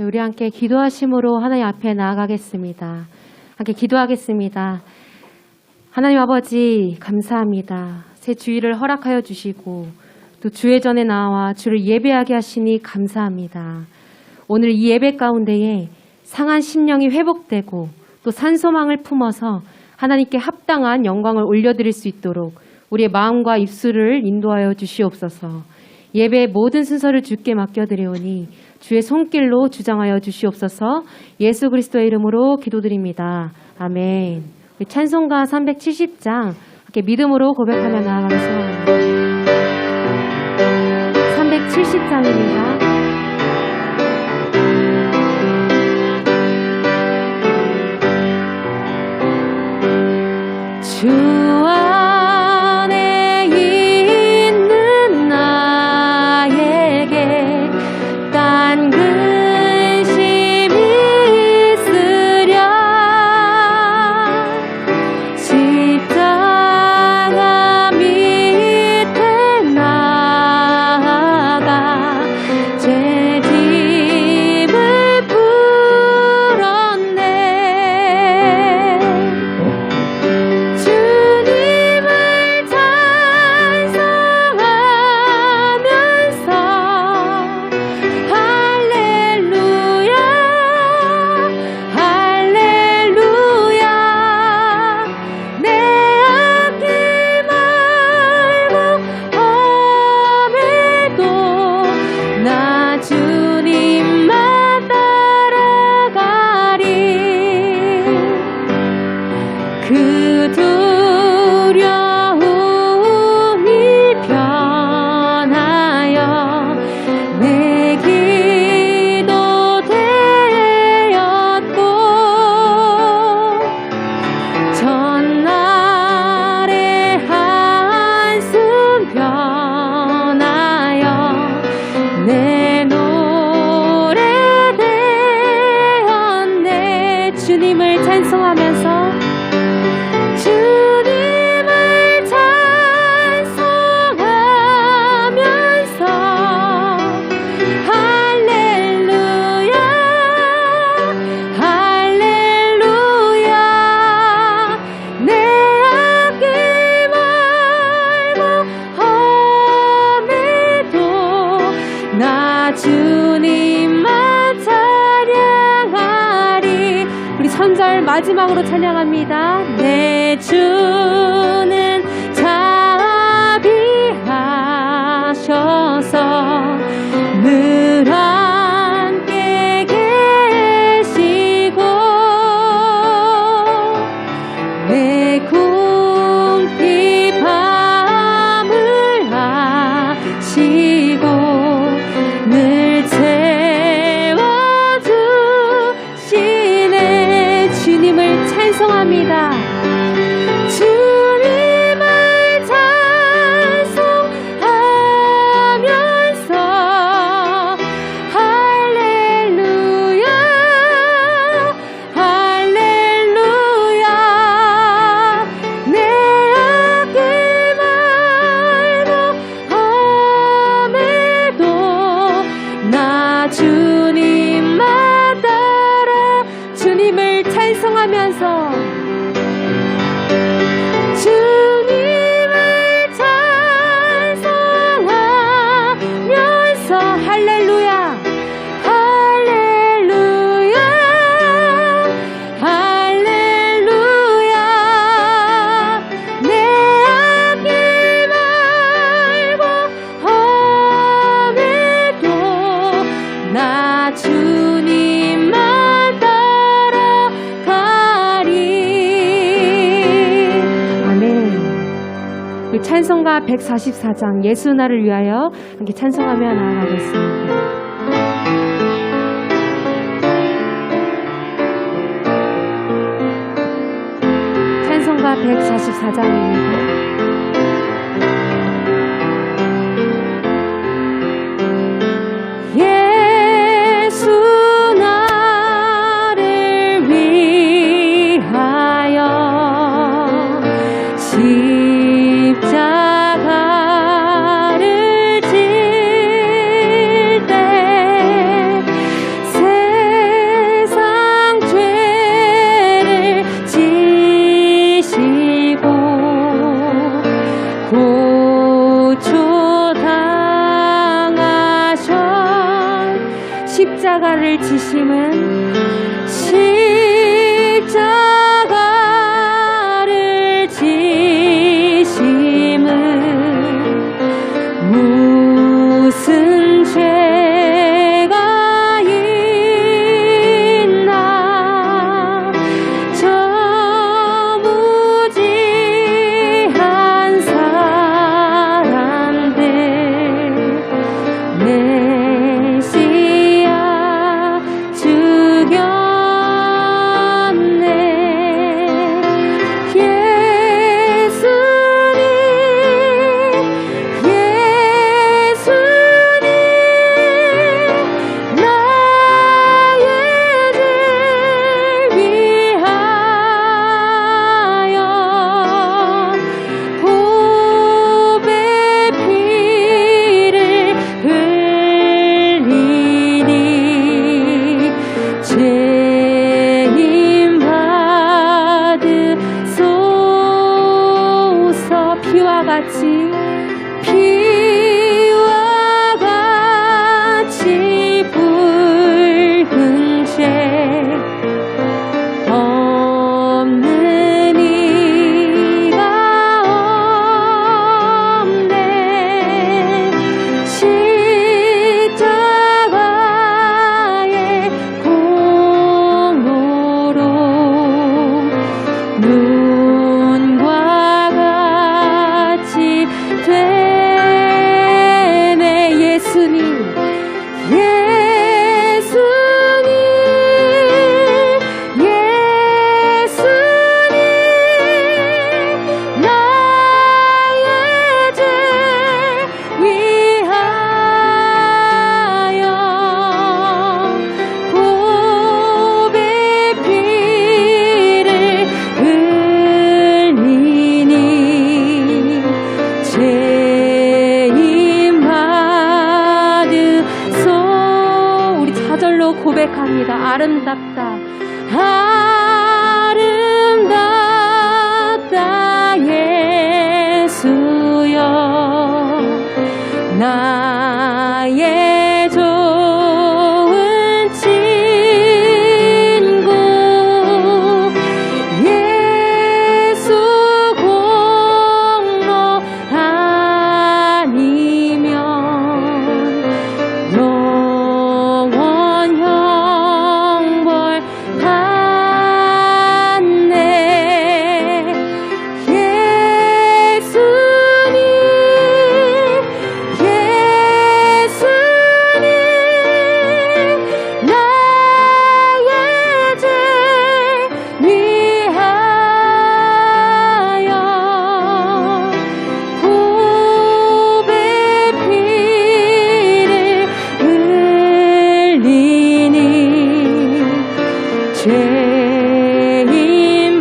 우리 함께 기도하심으로 하나님 앞에 나아가겠습니다. 함께 기도하겠습니다. 하나님 아버지 감사합니다. 새 주일을 허락하여 주시고 또 주의 전에 나와 주를 예배하게 하시니 감사합니다. 오늘 이 예배 가운데에 상한 심령이 회복되고 또 산소망을 품어서 하나님께 합당한 영광을 올려드릴 수 있도록 우리의 마음과 입술을 인도하여 주시옵소서. 예배의 모든 순서를 주께 맡겨드리오니 주의 손길로 주장하여 주시옵소서. 예수 그리스도의 이름으로 기도드립니다. 아멘. 우리 찬송가 370장 이렇게 믿음으로 고백하며 나아가기 소원합니다. 370장입니다. 주 안에 있는 나에게 딴 근심이 있으랴. 십자가 밑에 나아가 제 짐을 풀었네. 그 두려움이 변하여 내 기도 되었고 전날의 한숨 변하여 내 노래 되었네. 주님을 찬송하면서 주님을 찬송하면서 할렐루야 할렐루야. 내 앞길 말고 험해도 나 주님만 찬양하리. 우리 선절 마지막으로 찬양합니다. 내 주는 자비하셔서 늘 함께 계시고 내 궁핍함을 아시고 늘 채워주시네. 주님을 찬송합니다. 주님을 찬송하면서 할렐루야 할렐루야. 내 앞길 말고 험해도 나 주님만 따라 주님을 찬송하면서 주님을 찬송하면서 할렐루야 할렐루야 할렐루야. 내 앞길 말고 험해도 나 주님만 따라가리. 아멘. 우리 찬송가 144장 예수 나를 위하여 함께 찬송하며 나아가겠습니다. 찬송가 144장입니다. 예수 나를 위하여 십자가를 질 때 십자가를 지심은 십자가를 지심은 무슨 죄가 있나 저 무지한 사람들 메시아 죽였네 피와 같이 붉은 죄 없는 이가 없네 십자가의 공로로 눈과 같이 되네 예수님 나의 죄 위하여 보배 피를 흘리니 죄인 받으소 우리 자절로 고백합니다. 아름답다 아름답다 예수여 나의 좋은 친구 예수 공로 아니면 영원 형벌 받네 죄인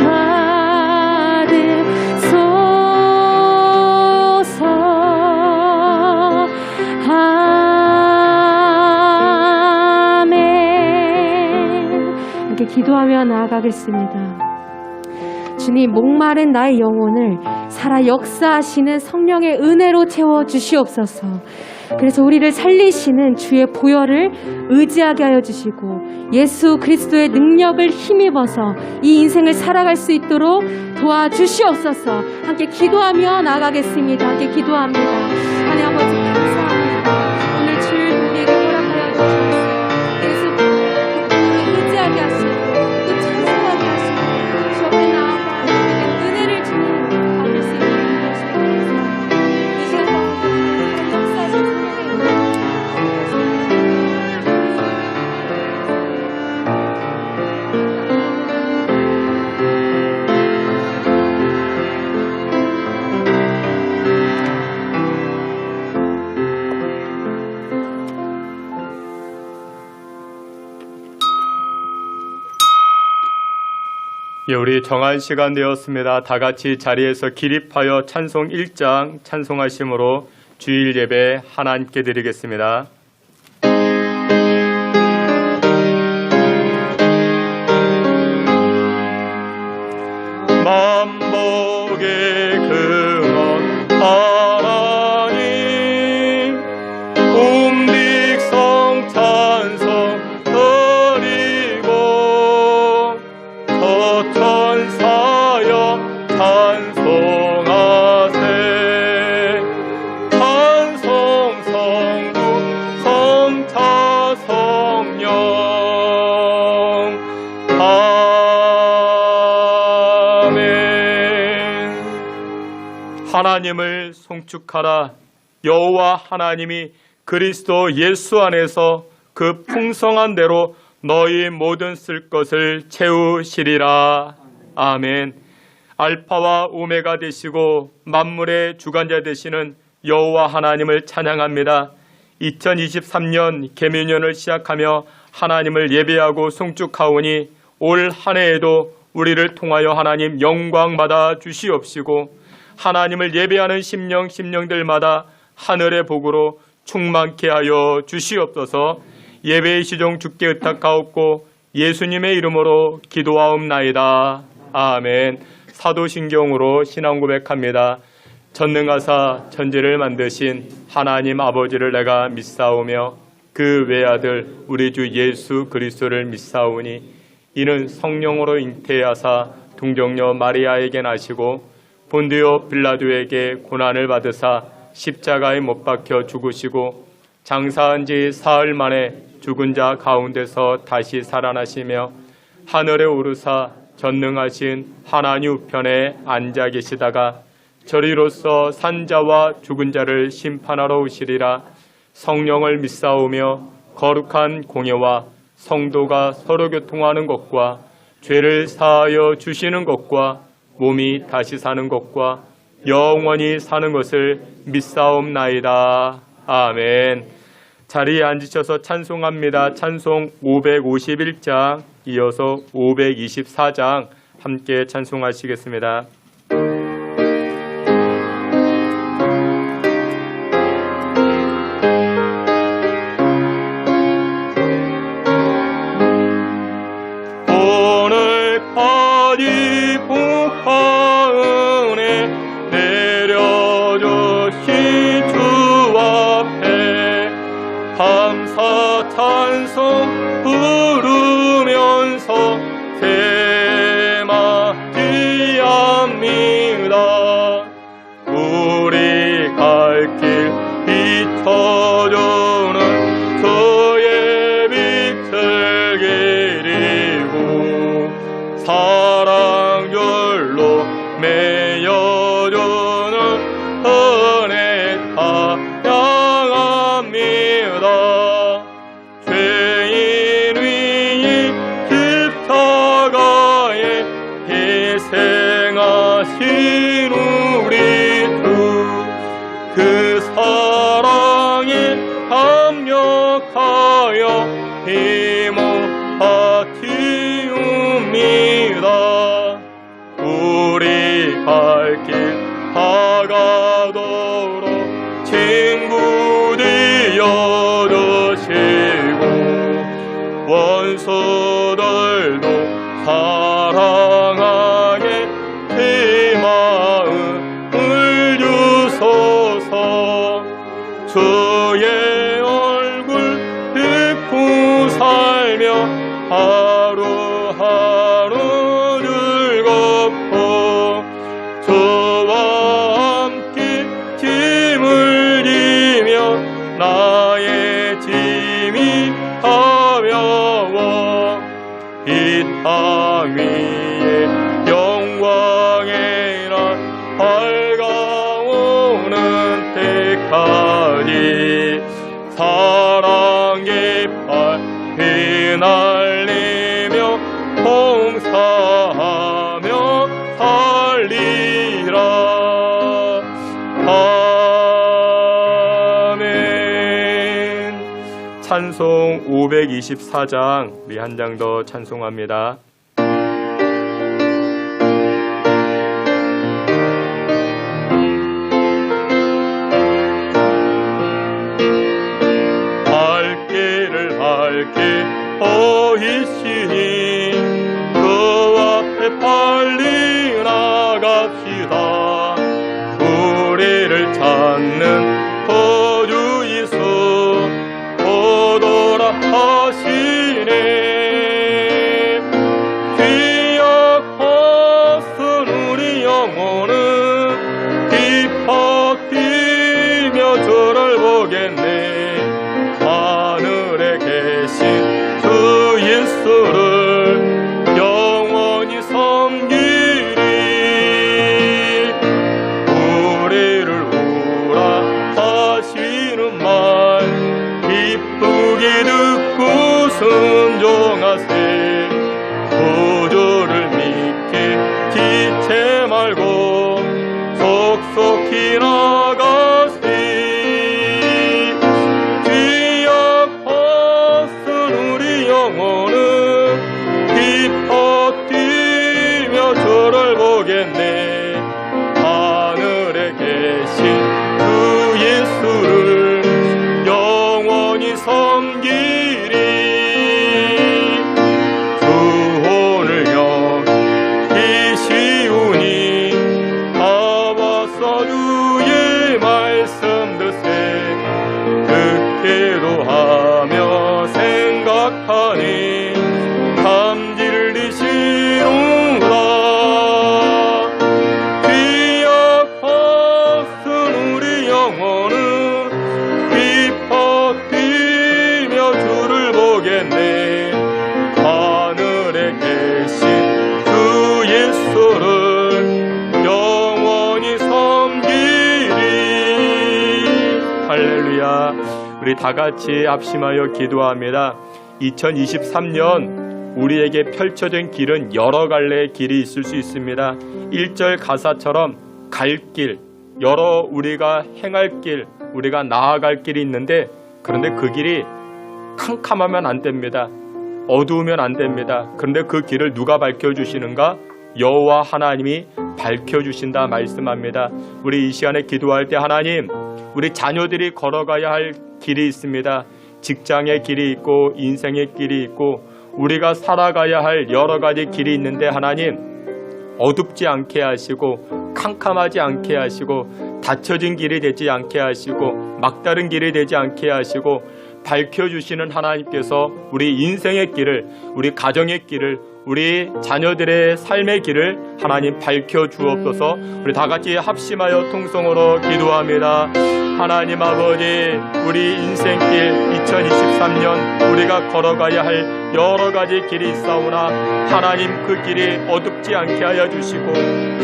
받으소서 아멘. 이렇게 기도하며 나아가겠습니다. 주님, 목마른 나의 영혼을 살아 역사하시는 성령의 은혜로 채워주시옵소서. 그래서 우리를 살리시는 주의 보혈을 의지하게 하여 주시고 예수 그리스도의 능력을 힘입어서 이 인생을 살아갈 수 있도록 도와주시옵소서. 함께 기도하며 나아가겠습니다. 함께 기도합니다. 하나님 아버지 감사합니다. 오늘 주일 우리에게 허락하여 주셔서 예수 의지하게 하시고 또 찬송하게 하시고 주 앞에 나아가 은혜를 주는 받을 수 있는 것을 감사합니다. 이 시간 가운데 역사하신 예, 우리 정한 시간 되었습니다. 다 같이 자리에서 기립하여 찬송 1장 찬송하심으로 주일 예배 하나님께 드리겠습니다. 만복의 근원 하나님 옴직성 찬송 하나님을 송축하라. 여호와 하나님이 그리스도 예수 안에서 그 풍성한 대로 너희 모든 쓸 것을 채우시리라. 아멘. 알파와 오메가 되시고 만물의 주관자 되시는 여호와 하나님을 찬양합니다. 2023년 계명년을 시작하며 하나님을 예배하고 송축하오니 올 한 해에도 우리를 통하여 하나님 영광 받아 주시옵시고 하나님을 예배하는 심령들마다 하늘의 복으로 충만케 하여 주시옵소서. 예배의 시종 주께 의탁하옵고 예수님의 이름으로 기도하옵나이다. 아멘. 사도신경으로 신앙 고백합니다. 전능하사 천지를 만드신 하나님 아버지를 내가 믿사오며 그 외아들 우리 주 예수 그리스도를 믿사오니 이는 성령으로 잉태하사 동정녀 마리아에게 나시고 본디오 빌라도에게 고난을 받으사 십자가에 못 박혀 죽으시고 장사한 지 사흘 만에 죽은 자 가운데서 다시 살아나시며 하늘에 오르사 전능하신 하나님 우편에 앉아 계시다가 저리로서 산자와 죽은 자를 심판하러 오시리라. 성령을 믿사오며 거룩한 공예와 성도가 서로 교통하는 것과 죄를 사하여 주시는 것과 몸이 다시 사는 것과 영원히 사는 것을 믿사옵나이다. 아멘. 자리에 앉으셔서 찬송합니다. 찬송 551장 이어서 524장 함께 찬송하시겠습니다. 찬송 부르면서 대마지합니다. 우리 갈 길 비춰주는 주의 빛을 기리고 사랑줄로 매여주는 은혜 찬양합니다. 희생하신 우리 주 그 사랑에 감격하여 힘을 바치웁니다. 우리 갈 길 다가도록 친구 되어주시고 원수들도 사랑하게 제 마음을 주소서. 주의 얼굴 뵙고 살며 하루하루 즐겁고 저와 함께 짐을 지며 나의 짐이 가벼워 이 땅 위에 영광의 날 밝아오는 때까지 사랑의 팔 휘날리며 봉사하며 살리라. 아멘. 찬송 524장 우리 한 장 더 찬송합니다. 보이시니 그 앞에 빨리 나갑시다. 우리를 찾는 구주 예수 오도라 하시네. 귀약하신 우리 영혼은 기뻐 뛰며 주를 보겠네. 하늘에 계신 주 예수를 영원히 섬기리. 우리를 말 기쁘게 듣고 순종하세. 구주를 믿게 지체 말고 속속히 나가세. 귀 아팠은 우리 영혼은 기뻐 뛰며 주를 보겠네. 하늘에 계신 주 예수를 영원히 섬기리. 구원을 경히 쉬우니 나와서 주의 말씀 듣세. 듣기도 하며 생각하니 감질을 이시로다. 귀 아팠은 우리 영혼은 기뻐 뛰며 주를 보겠네. 하늘에 계신 주 예수를 영원히 섬기리. 할렐루야. 우리 다 같이 합심하여 기도합니다. 2023년 우리에게 펼쳐진 길은 여러 갈래의 길이 있을 수 있습니다. 1절 가사처럼 갈 길, 여러 우리가 행할 길, 우리가 나아갈 길이 있는데, 그런데 그 길이 캄캄하면 안 됩니다. 어두우면 안 됩니다. 그런데 그 길을 누가 밝혀주시는가? 여호와 하나님이 밝혀주신다 말씀합니다. 우리 이 시간에 기도할 때 하나님, 우리 자녀들이 걸어가야 할 길이 있습니다. 직장의 길이 있고 인생의 길이 있고 우리가 살아가야 할 여러 가지 길이 있는데 하나님, 어둡지 않게 하시고 캄캄하지 않게 하시고 닫혀진 길이 되지 않게 하시고 막다른 길이 되지 않게 하시고 밝혀주시는 하나님께서 우리 인생의 길을, 우리 가정의 길을, 우리 자녀들의 삶의 길을 하나님 밝혀주옵소서. 우리 다같이 합심하여 통성으로 기도합니다. 하나님 아버지, 우리 인생길 2023년 우리가 걸어가야 할 여러 가지 길이 있사오나 하나님 그 길이 어둡지 않게 하여 주시고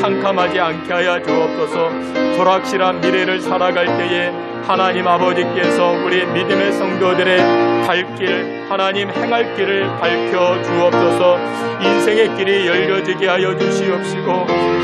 캄캄하지 않게 하여 주옵소서. 불확실한 미래를 살아갈 때에 하나님 아버지께서 우리 믿음의 성도들의 갈 길, 하나님 행할 길을 밝혀 주옵소서. 인생의 길이 열려지게 하여 주시옵시고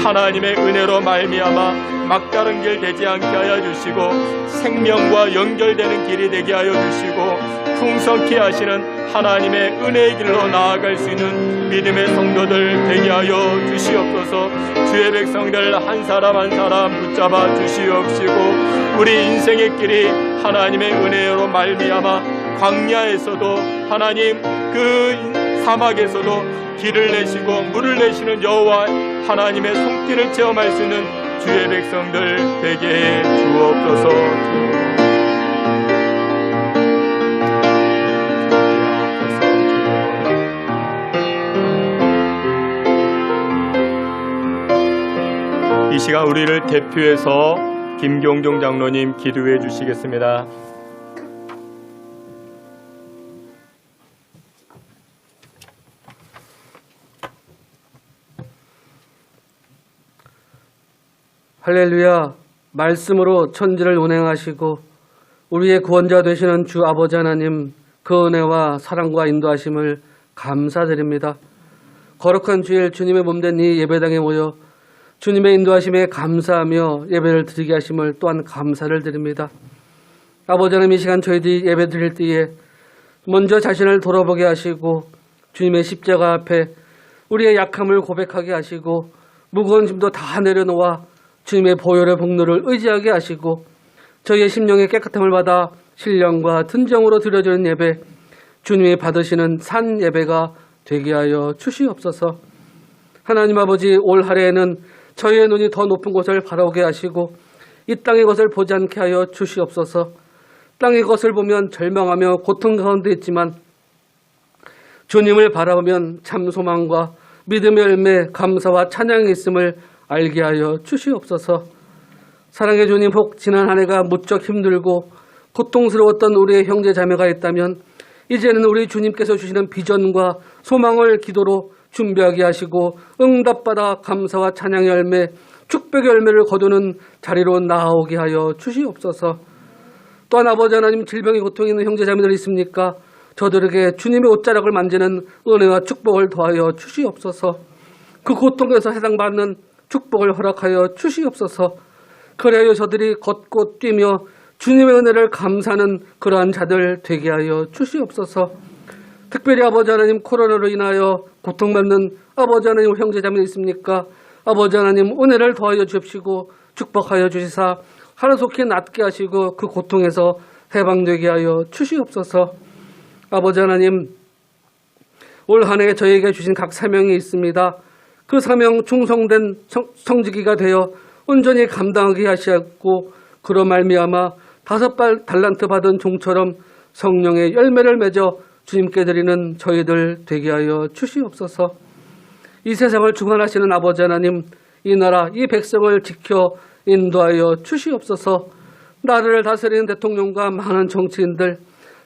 하나님의 은혜로 말미암아 막다른 길 되지 않게 하여 주시고 생명과 연결되는 길이 되게 하여 주시고 풍성케 하시는 하나님의 은혜의 길로 나아갈 수 있는 믿음의 성도들 되게 하여 주시옵소서. 주의 백성들 한 사람 한 사람 붙잡아 주시옵시고 우리 인생의 길이 하나님의 은혜로 말미암아 광야에서도 하나님 그 사막에서도 길을 내시고 물을 내시는 여호와 하나님의 손길을 체험할 수 있는 주의 백성들 되게 해 주옵소서. 이 시간 우리를 대표해서 김경종 장로님 기도해 주시겠습니다. 할렐루야. 말씀으로 천지를 운행하시고 우리의 구원자 되시는 주 아버지 하나님, 그 은혜와 사랑과 인도하심을 감사드립니다. 거룩한 주일 주님의 몸된 이 예배당에 모여 주님의 인도하심에 감사하며 예배를 드리게 하심을 또한 감사를 드립니다. 아버지 하나님, 이 시간 저희들이 예배 드릴 때에 먼저 자신을 돌아보게 하시고 주님의 십자가 앞에 우리의 약함을 고백하게 하시고 무거운 짐도 다 내려놓아 주님의 보혈의 복로를 의지하게 하시고 저희의 심령의 깨끗함을 받아 신령과 tun정으로 드려지는 예배, 주님이 받으시는 산 예배가 되게 하여 주시옵소서. 하나님 아버지, 올 한해에는 저희의 눈이 더 높은 곳을 바라보게 하시고 이 땅의 것을 보지 않게 하여 주시옵소서. 땅의 것을 보면 절망하며 고통 가운데 있지만 주님을 바라보면 참 소망과 믿음의 열매, 감사와 찬양이 있음을 알게 하여 주시옵소서. 사랑의 주님, 혹 지난 한 해가 무척 힘들고 고통스러웠던 우리의 형제 자매가 있다면 이제는 우리 주님께서 주시는 비전과 소망을 기도로 준비하게 하시고 응답받아 감사와 찬양의 열매, 축복의 열매를 거두는 자리로 나아오게 하여 주시옵소서. 또한 아버지 하나님, 질병의 고통이 있는 형제자매들이 있습니까? 저들에게 주님의 옷자락을 만지는 은혜와 축복을 더하여 주시옵소서. 그 고통에서 해당받는 축복을 허락하여 주시옵소서. 그래야 저들이 걷고 뛰며 주님의 은혜를 감사하는 그러한 자들 되게 하여 주시옵소서. 특별히 아버지 하나님, 코로나로 인하여 고통받는 아버지 하나님 형제자매 있습니까? 아버지 하나님, 은혜를 더하여 주십시고 축복하여 주시사 하루속히 낫게 하시고 그 고통에서 해방되게 하여 주시옵소서. 아버지 하나님, 올 한 해 저희에게 주신 각 사명이 있습니다. 그 사명 충성된 성직이가 되어 온전히 감당하게 하시고 그로 말미암아 5 달란트 받은 종처럼 성령의 열매를 맺어 주님께 드리는 저희들 되게 하여 주시옵소서. 이 세상을 주관하시는 아버지 하나님, 이 나라 이 백성을 지켜 인도하여 주시옵소서. 나라를 다스리는 대통령과 많은 정치인들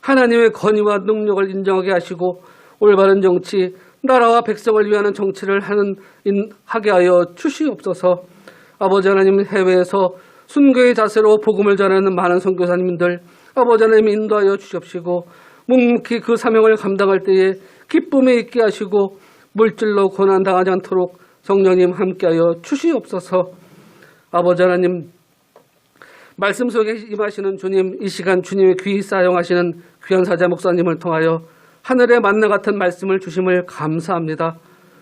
하나님의 권위와 능력을 인정하게 하시고 올바른 정치, 나라와 백성을 위하는 정치를 하게 하여 주시옵소서. 아버지 하나님, 해외에서 순교의 자세로 복음을 전하는 많은 선교사님들 아버지 하나님 인도하여 주시옵시고 묵묵히 그 사명을 감당할 때에 기쁨에 있게 하시고 물질로 고난당하지 않도록 성령님 함께하여 주시옵소서. 아버지 하나님, 말씀 속에 임하시는 주님, 이 시간 주님의 귀히 사용하시는 귀한 사자 목사님을 통하여 하늘의 만나 같은 말씀을 주심을 감사합니다.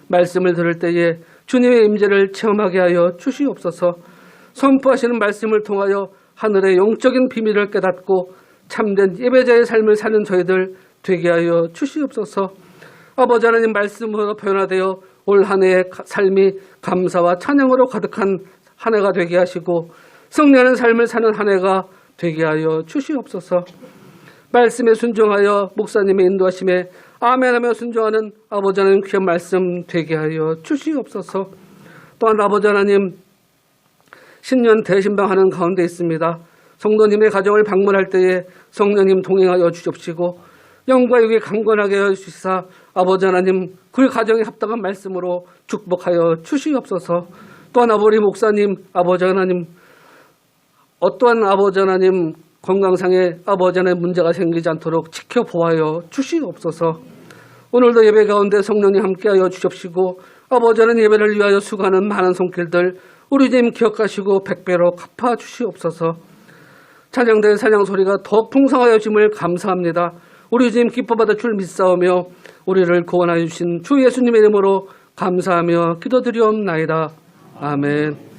말씀을 들을 때에 주님의 임재를 체험하게 하여 주시옵소서. 선포하시는 말씀을 통하여 하늘의 영적인 비밀을 깨닫고 참된 예배자의 삶을 사는 저희들 되게 하여 주시옵소서. 아버지 하나님, 말씀으로 변화되어 올 한 해의 삶이 감사와 찬양으로 가득한 한 해가 되게 하시고 승리하는 삶을 사는 한 해가 되게 하여 주시옵소서. 말씀에 순종하여 목사님의 인도하심에 아멘하며 순종하는 아버지 하나님 귀한 말씀 되게 하여 주시옵소서. 또한 아버지 하나님, 신년 대신방하는 가운데 있습니다. 성도님의 가정을 방문할 때에 성령님 동행하여 주십시고 영과 육이 강건하게 하여 주시사 아버지 하나님 그 가정에 합당한 말씀으로 축복하여 주시옵소서. 또한 아버지 목사님, 아버지 하나님, 어떠한 아버지 하나님 건강상에 아버지 하나님 문제가 생기지 않도록 지켜보아여 주시옵소서. 오늘도 예배 가운데 성령님 함께하여 주십시고 아버지 하나님 예배를 위하여 수고하는 많은 손길들 우리 주님 기억하시고 100배로 갚아 주시옵소서. 찬양대의 찬양 소리가 더욱 풍성하여 주심을 감사합니다. 우리 주님 기뻐받아 줄 믿사오며 우리를 구원하여 주신 주 예수님의 이름으로 감사하며 기도드리옵나이다. 아멘.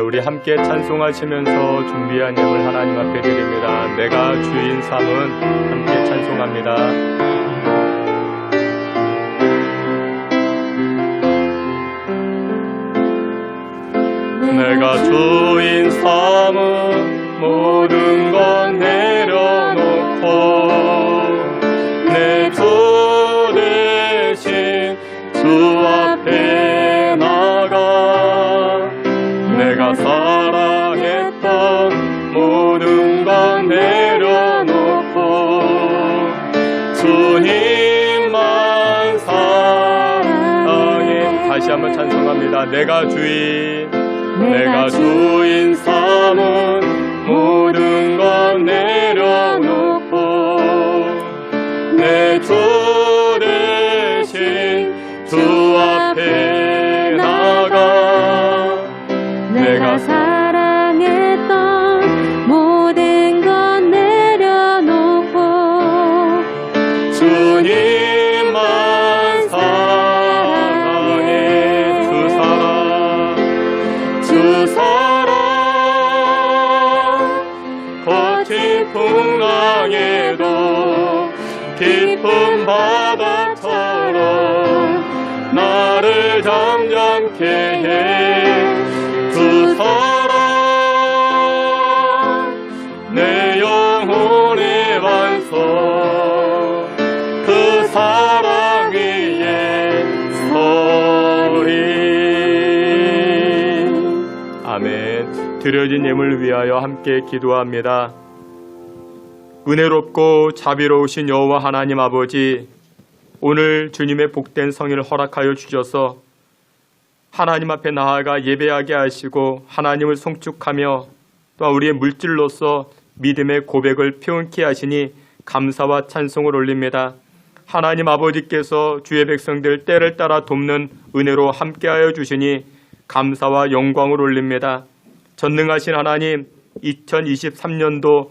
우리 함께 찬송하시면서 준비한 예물 하나님 앞에 드립니다. 내가 주인 삼은 함께 찬송합니다. 내가 주인 삼은 모든 건 내려놓고 내 주 대신 주 앞에 나가 내가 사랑했던 모든 건 내려놓고 주님만 사랑해. 다시 한번 찬송합니다. 내가 주인 삼은 모든 건 내려놓고 내 주 대신 주 앞에 나가 내가 사랑했던 모든 건 내려놓고 주님만 사랑해. 주 사랑 거친 풍랑에도 깊은 바다처럼 나를 잠잠케 해. 주 사랑 내 영혼 드려진 예물을 위하여 함께 기도합니다. 은혜롭고 자비로우신 여호와 하나님 아버지, 오늘 주님의 복된 성일을 허락하여 주셔서 하나님 앞에 나아가 예배하게 하시고 하나님을 송축하며 또 우리의 물질로서 믿음의 고백을 표현케 하시니 감사와 찬송을 올립니다. 하나님 아버지께서 주의 백성들 때를 따라 돕는 은혜로 함께하여 주시니 감사와 영광을 올립니다. 전능하신 하나님, 2023년도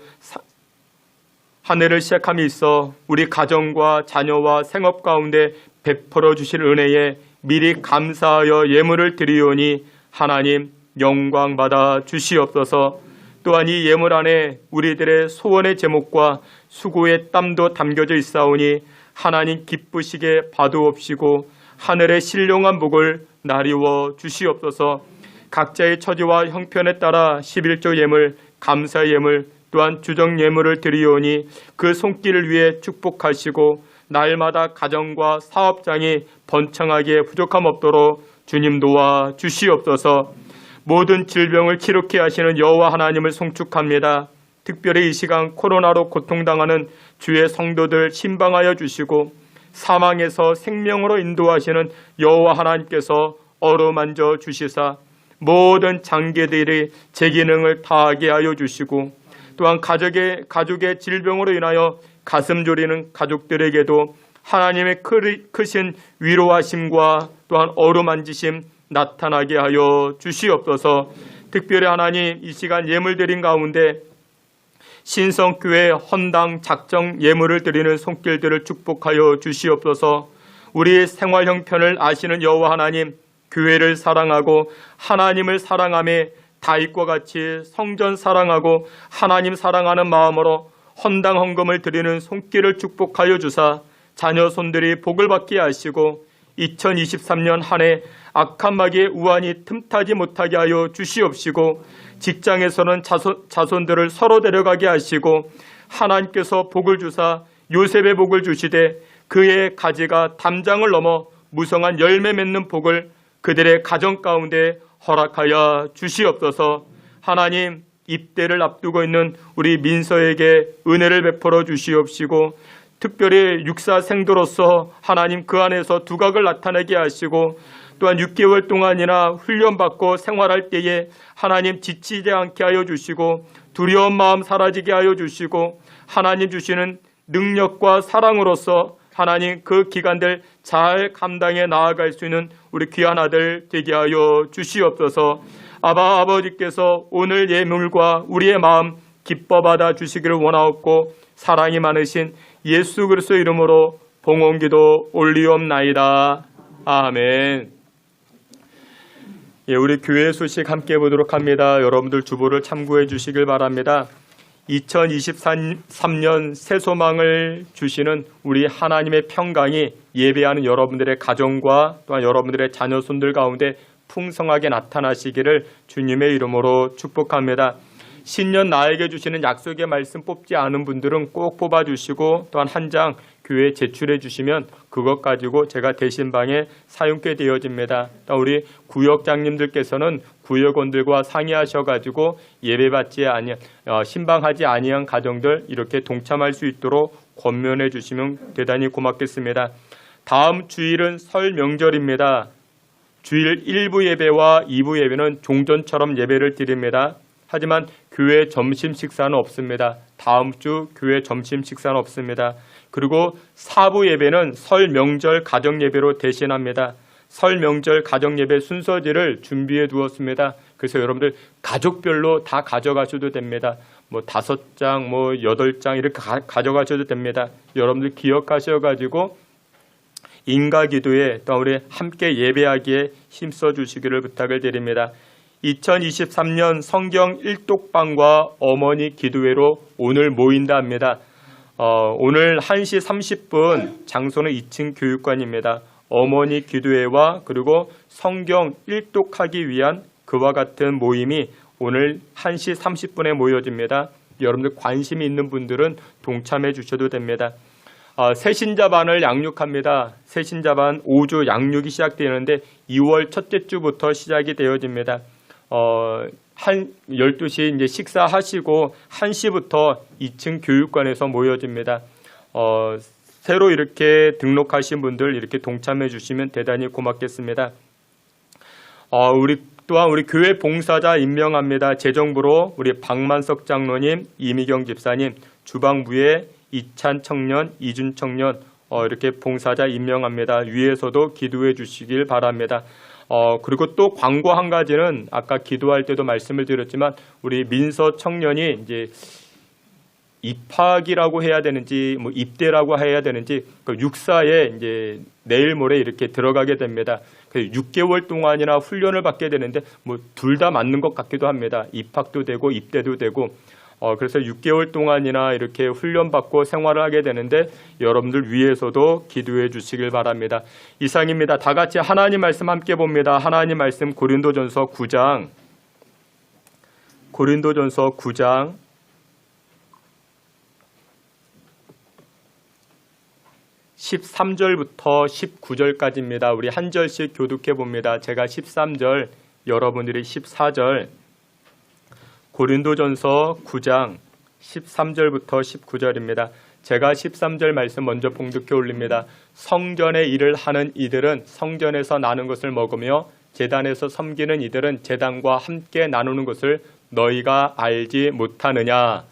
한 해를 시작함에 있어 우리 가정과 자녀와 생업 가운데 베풀어 주실 은혜에 미리 감사하여 예물을 드리오니 하나님 영광 받아 주시옵소서. 또한 이 예물 안에 우리들의 소원의 제목과 수고의 땀도 담겨져 있사오니 하나님 기쁘시게 받으옵시고 하늘의 신령한 복을 나리워 주시옵소서. 각자의 처지와 형편에 따라 11조 예물, 감사 예물, 또한 주정 예물을 드리오니 그 손길을 위해 축복하시고 날마다 가정과 사업장이 번창하게 부족함 없도록 주님 도와 주시옵소서. 모든 질병을 치료케 하시는 여호와 하나님을 송축합니다. 특별히 이 시간 코로나로 고통당하는 주의 성도들 신방하여 주시고 사망에서 생명으로 인도하시는 여호와 하나님께서 어루만져 주시사 모든 장계들이 제 기능을 다하게 하여 주시고 또한 가족의 질병으로 인하여 가슴 졸이는 가족들에게도 하나님의 크신 위로하심과 또한 어루만지심 나타나게 하여 주시옵소서. 특별히 하나님 이 시간 예물 드린 가운데 신성교회 헌당 작정 예물을 드리는 손길들을 축복하여 주시옵소서. 우리의 생활 형편을 아시는 여호와 하나님, 교회를 사랑하고 하나님을 사랑하며 다윗과 같이 성전 사랑하고 하나님 사랑하는 마음으로 헌당 헌금을 드리는 손길을 축복하여 주사 자녀 손들이 복을 받게 하시고 2023년 한 해 악한 마귀의 우환이 틈타지 못하게 하여 주시옵시고 직장에서는 자손들을 서로 데려가게 하시고 하나님께서 복을 주사 요셉의 복을 주시되 그의 가지가 담장을 넘어 무성한 열매 맺는 복을 그들의 가정 가운데 허락하여 주시옵소서. 하나님 입대를 앞두고 있는 우리 민서에게 은혜를 베풀어 주시옵시고 특별히 육사생도로서 하나님 그 안에서 두각을 나타내게 하시고 또한 6개월 동안이나 훈련받고 생활할 때에 하나님 지치지 않게 하여 주시고 두려운 마음 사라지게 하여 주시고 하나님 주시는 능력과 사랑으로서 하나님 그 기간들 잘 감당해 나아갈 수 있는 우리 귀한 아들 되게 하여 주시옵소서. 아버지께서 오늘 예물과 우리의 마음 기뻐 받아 주시기를 원하옵고 사랑이 많으신 예수 그리스도 이름으로 봉헌기도 올리옵나이다. 아멘. 예, 우리 교회 소식 함께 보도록 합니다. 여러분들 주보를 참고해 주시길 바랍니다. 2023년 새 소망을 주시는 우리 하나님의 평강이 예배하는 여러분들의 가정과 또한 여러분들의 자녀 손들 가운데 풍성하게 나타나시기를 주님의 이름으로 축복합니다. 신년 나에게 주시는 약속의 말씀 뽑지 않은 분들은 꼭 뽑아주시고 또한 한 장 교회에 제출해 주시면 그것 가지고 제가 대신 방에 사용게 되어집니다. 또 우리 구역장님들께서는 구역원들과 상의하셔가지고 예배받지 신방하지 아니한 가정들 이렇게 동참할 수 있도록 권면해 주시면 대단히 고맙겠습니다. 다음 주일은 설 명절입니다. 주일 1부 예배와 2부 예배는 종전처럼 예배를 드립니다. 하지만 교회 점심 식사는 없습니다. 다음 주 교회 점심 식사는 없습니다. 그리고 4부 예배는 설 명절 가정 예배로 대신합니다. 설 명절 가정 예배 순서지를 준비해 두었습니다. 그래서 여러분들 가족별로 다 가져가셔도 됩니다. 5장, 8장 이렇게 가져가셔도 됩니다. 여러분들 기억하셔가지고 인가 기도에 또 우리 함께 예배하기에 힘써 주시기를 부탁을 드립니다. 2023년 성경 일독방과 어머니 기도회로 오늘 모인다 합니다. 오늘 1시 30분 장소는 2층 교육관입니다. 어머니 기도회와 그리고 성경 일독하기 위한 그와 같은 모임이 오늘 1시 30분에 모여집니다. 여러분들 관심이 있는 분들은 동참해 주셔도 됩니다. 새신자반을 양육합니다. 새신자반 5주 양육이 시작되는데 2월 첫째 주부터 시작이 되어집니다. 12시 이제 식사하시고 1시부터 2층 교육관에서 모여집니다. 새로 이렇게 등록하신 분들 이렇게 동참해 주시면 대단히 고맙겠습니다. 또한 우리 교회 봉사자 임명합니다. 재정부로 우리 박만석 장로님, 이미경 집사님, 주방부에 이찬 청년, 이준 청년 이렇게 봉사자 임명합니다. 위에서도 기도해 주시길 바랍니다. 그리고 또 광고 한 가지는 아까 기도할 때도 말씀을 드렸지만 우리 민서 청년이 이제 입학이라고 해야 되는지 뭐 입대라고 해야 되는지 그 육사에 이제 내일 모레 이렇게 들어가게 됩니다. 6개월 동안이나 훈련을 받게 되는데 뭐 둘 다 맞는 것 같기도 합니다. 입학도 되고 입대도 되고 그래서 6개월 동안이나 이렇게 훈련받고 생활을 하게 되는데 여러분들 위해서도 기도해 주시길 바랍니다. 이상입니다. 다 같이 하나님 말씀 함께 봅니다. 하나님 말씀 고린도전서 9장 13절부터 19절까지입니다. 우리 한 절씩 교독해 봅니다. 제가 13절, 여러분들이 14절. 고린도전서 9장 13절부터 19절입니다. 제가 13절 말씀 먼저 봉독해 올립니다. 성전의 일을 하는 이들은 성전에서 나는 것을 먹으며 제단에서 섬기는 이들은 제단과 함께 나누는 것을 너희가 알지 못하느냐.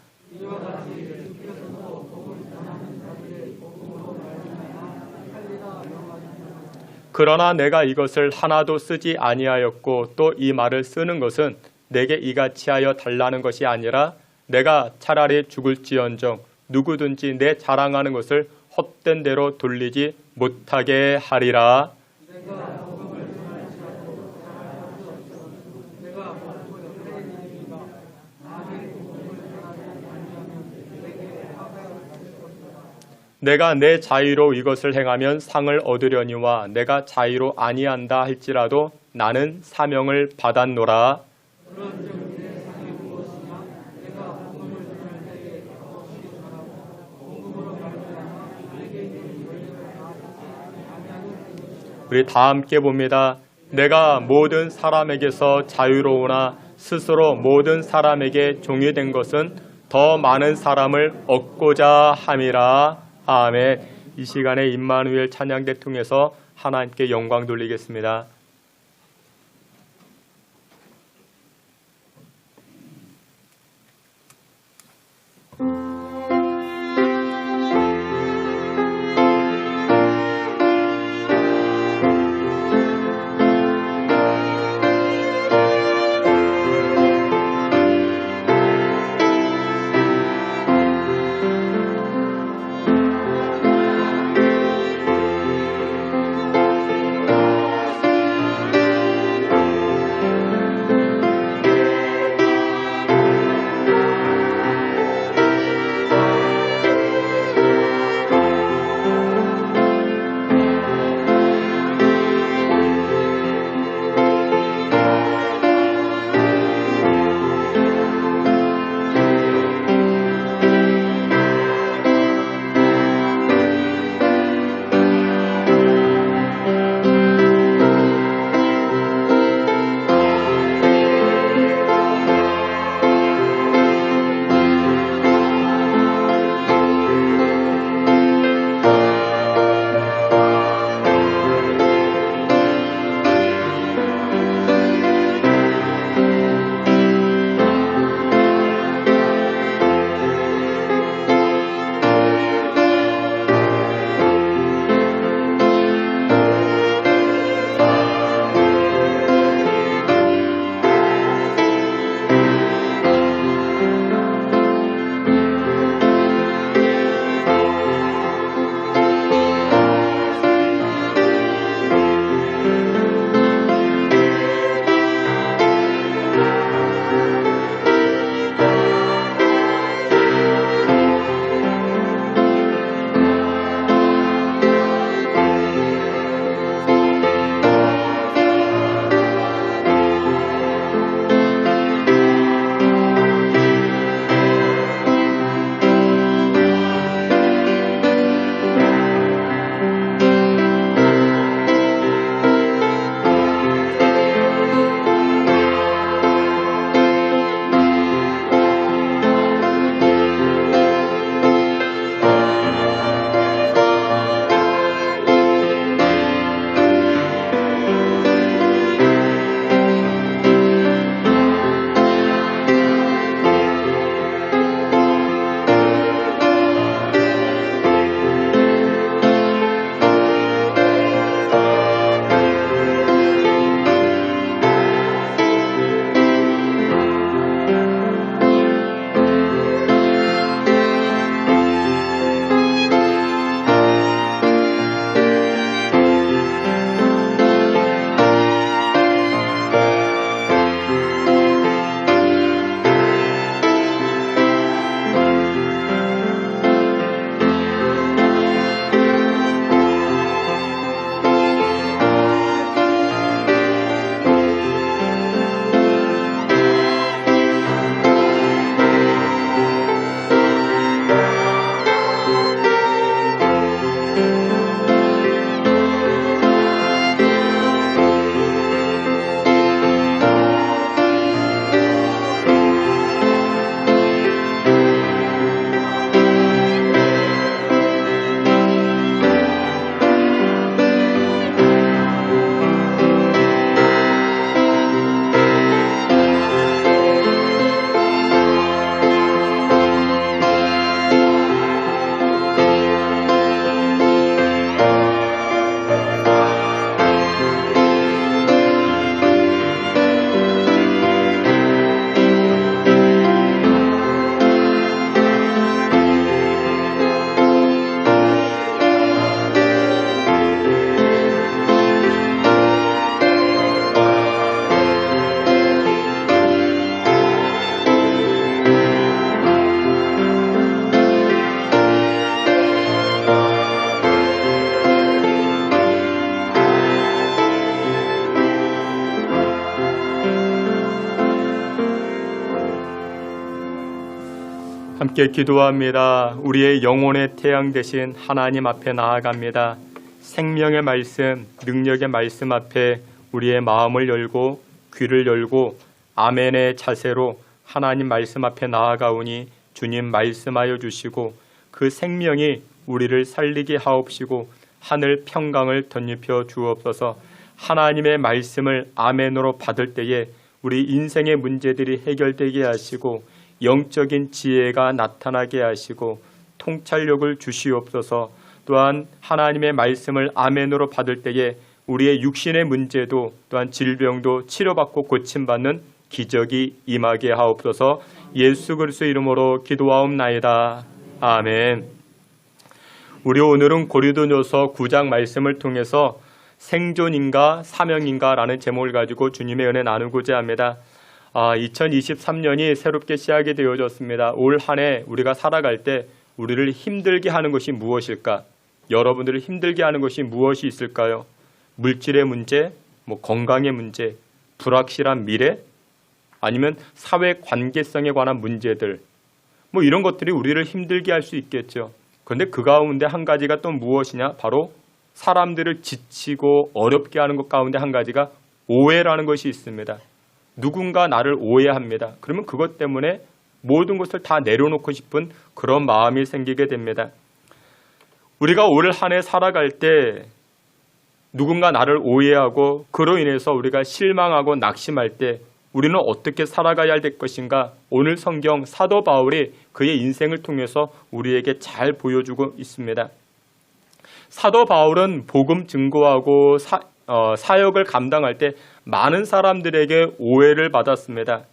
그러나 내가 이것을 하나도 쓰지 아니하였고 또 이 말을 쓰는 것은 내게 이같이 하여 달라는 것이 아니라 내가 차라리 죽을지언정 누구든지 내 자랑하는 것을 헛된 대로 돌리지 못하게 하리라. 내가 내 자유로 이것을 행하면 상을 얻으려니와 내가 자유로 아니한다 할지라도 나는 사명을 받았노라. 우리 다 함께 봅니다. 내가 모든 사람에게서 자유로우나 스스로 모든 사람에게 종이 된 것은 더 많은 사람을 얻고자 함이라. 아멘. 이 시간에 임마누엘 찬양대 통해서 하나님께 영광 돌리겠습니다. 함께 기도합니다. 우리의 영혼의 태양 되신 하나님 앞에 나아갑니다. 생명의 말씀, 능력의 말씀 앞에 우리의 마음을 열고 귀를 열고 아멘의 자세로 하나님 말씀 앞에 나아가오니 주님 말씀하여 주시고 그 생명이 우리를 살리게 하옵시고 하늘 평강을 덧입혀 주옵소서. 하나님의 말씀을 아멘으로 받을 때에 우리 인생의 문제들이 해결되게 하시고 영적인 지혜가 나타나게 하시고 통찰력을 주시옵소서. 또한 하나님의 말씀을 아멘으로 받을 때에 우리의 육신의 문제도 또한 질병도 치료받고 고침받는 기적이 임하게 하옵소서. 예수 그리스도의 이름으로 기도하옵나이다. 아멘. 우리 오늘은 고린도전서 9장 말씀을 통해서 생존인가 사명인가라는 제목을 가지고 주님의 은혜 나누고자 합니다. 2023년이 새롭게 시작이 되어졌습니다. 올 한 해 우리가 살아갈 때 우리를 힘들게 하는 것이 무엇일까? 여러분들을 힘들게 하는 것이 무엇이 있을까요? 물질의 문제, 건강의 문제, 불확실한 미래, 아니면 사회 관계성에 관한 문제들, 이런 것들이 우리를 힘들게 할 수 있겠죠. 그런데 그 가운데 한 가지가 또 무엇이냐? 바로 사람들을 지치고 어렵게 하는 것 가운데 한 가지가 오해라는 것이 있습니다. 누군가 나를 오해합니다. 그러면 그것 때문에 모든 것을 다 내려놓고 싶은 그런 마음이 생기게 됩니다. 우리가 올 한 해 살아갈 때 누군가 나를 오해하고 그로 인해서 우리가 실망하고 낙심할 때 우리는 어떻게 살아가야 될 것인가? 오늘 성경 사도 바울이 그의 인생을 통해서 우리에게 잘 보여주고 있습니다. 사도 바울은 복음 증거하고 사역을 감당할 때 많은 사람들에게 오해를 받았습니다.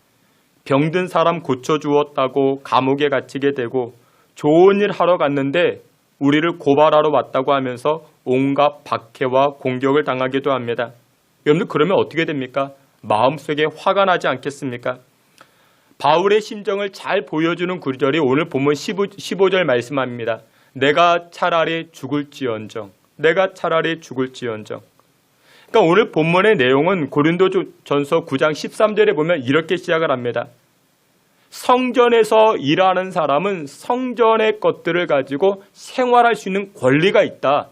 병든 사람 고쳐주었다고 감옥에 갇히게 되고 좋은 일 하러 갔는데 우리를 고발하러 왔다고 하면서 온갖 박해와 공격을 당하기도 합니다. 여러분들 그러면 어떻게 됩니까? 마음속에 화가 나지 않겠습니까? 바울의 심정을 잘 보여주는 구절이 오늘 본문 15절 말씀합니다. 내가 차라리 죽을지언정. 내가 차라리 죽을지언정. 그러니까 오늘 본문의 내용은 고린도전서 9장 13절에 보면 이렇게 시작을 합니다. 성전에서 일하는 사람은 성전의 것들을 가지고 생활할 수 있는 권리가 있다.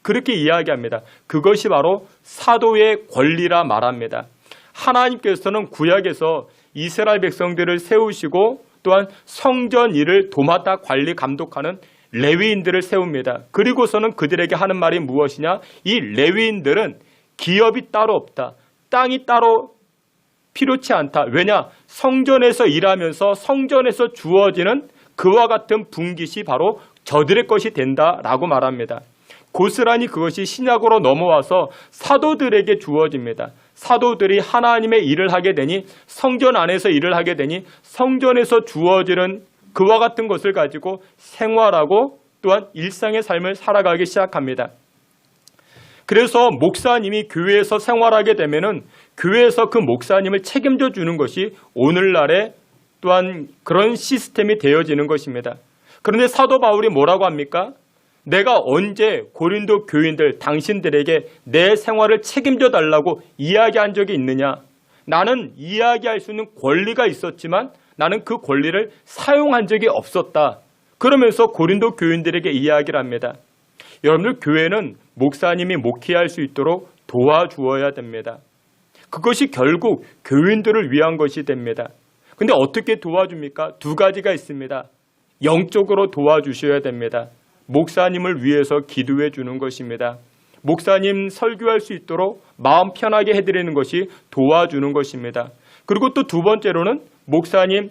그렇게 이야기합니다. 그것이 바로 사도의 권리라 말합니다. 하나님께서는 구약에서 이스라엘 백성들을 세우시고 또한 성전 일을 도맡아 관리 감독하는 레위인들을 세웁니다. 그리고서는 그들에게 하는 말이 무엇이냐? 이 레위인들은 기업이 따로 없다. 땅이 따로 필요치 않다. 왜냐? 성전에서 일하면서 성전에서 주어지는 그와 같은 분깃이 바로 저들의 것이 된다라고 말합니다. 고스란히 그것이 신약으로 넘어와서 사도들에게 주어집니다. 사도들이 하나님의 일을 하게 되니 성전 안에서 일을 하게 되니 성전에서 주어지는 그와 같은 것을 가지고 생활하고 또한 일상의 삶을 살아가기 시작합니다. 그래서 목사님이 교회에서 생활하게 되면은 교회에서 그 목사님을 책임져 주는 것이 오늘날의 또한 그런 시스템이 되어지는 것입니다. 그런데 사도 바울이 뭐라고 합니까? 내가 언제 고린도 교인들 당신들에게 내 생활을 책임져 달라고 이야기한 적이 있느냐? 나는 이야기할 수 있는 권리가 있었지만 나는 그 권리를 사용한 적이 없었다. 그러면서 고린도 교인들에게 이야기를 합니다. 여러분들 교회는 목사님이 목회할 수 있도록 도와주어야 됩니다. 그것이 결국 교인들을 위한 것이 됩니다. 근데 어떻게 도와줍니까? 두 가지가 있습니다. 영적으로 도와주셔야 됩니다. 목사님을 위해서 기도해 주는 것입니다. 목사님 설교할 수 있도록 마음 편하게 해드리는 것이 도와주는 것입니다. 그리고 또 두 번째로는 목사님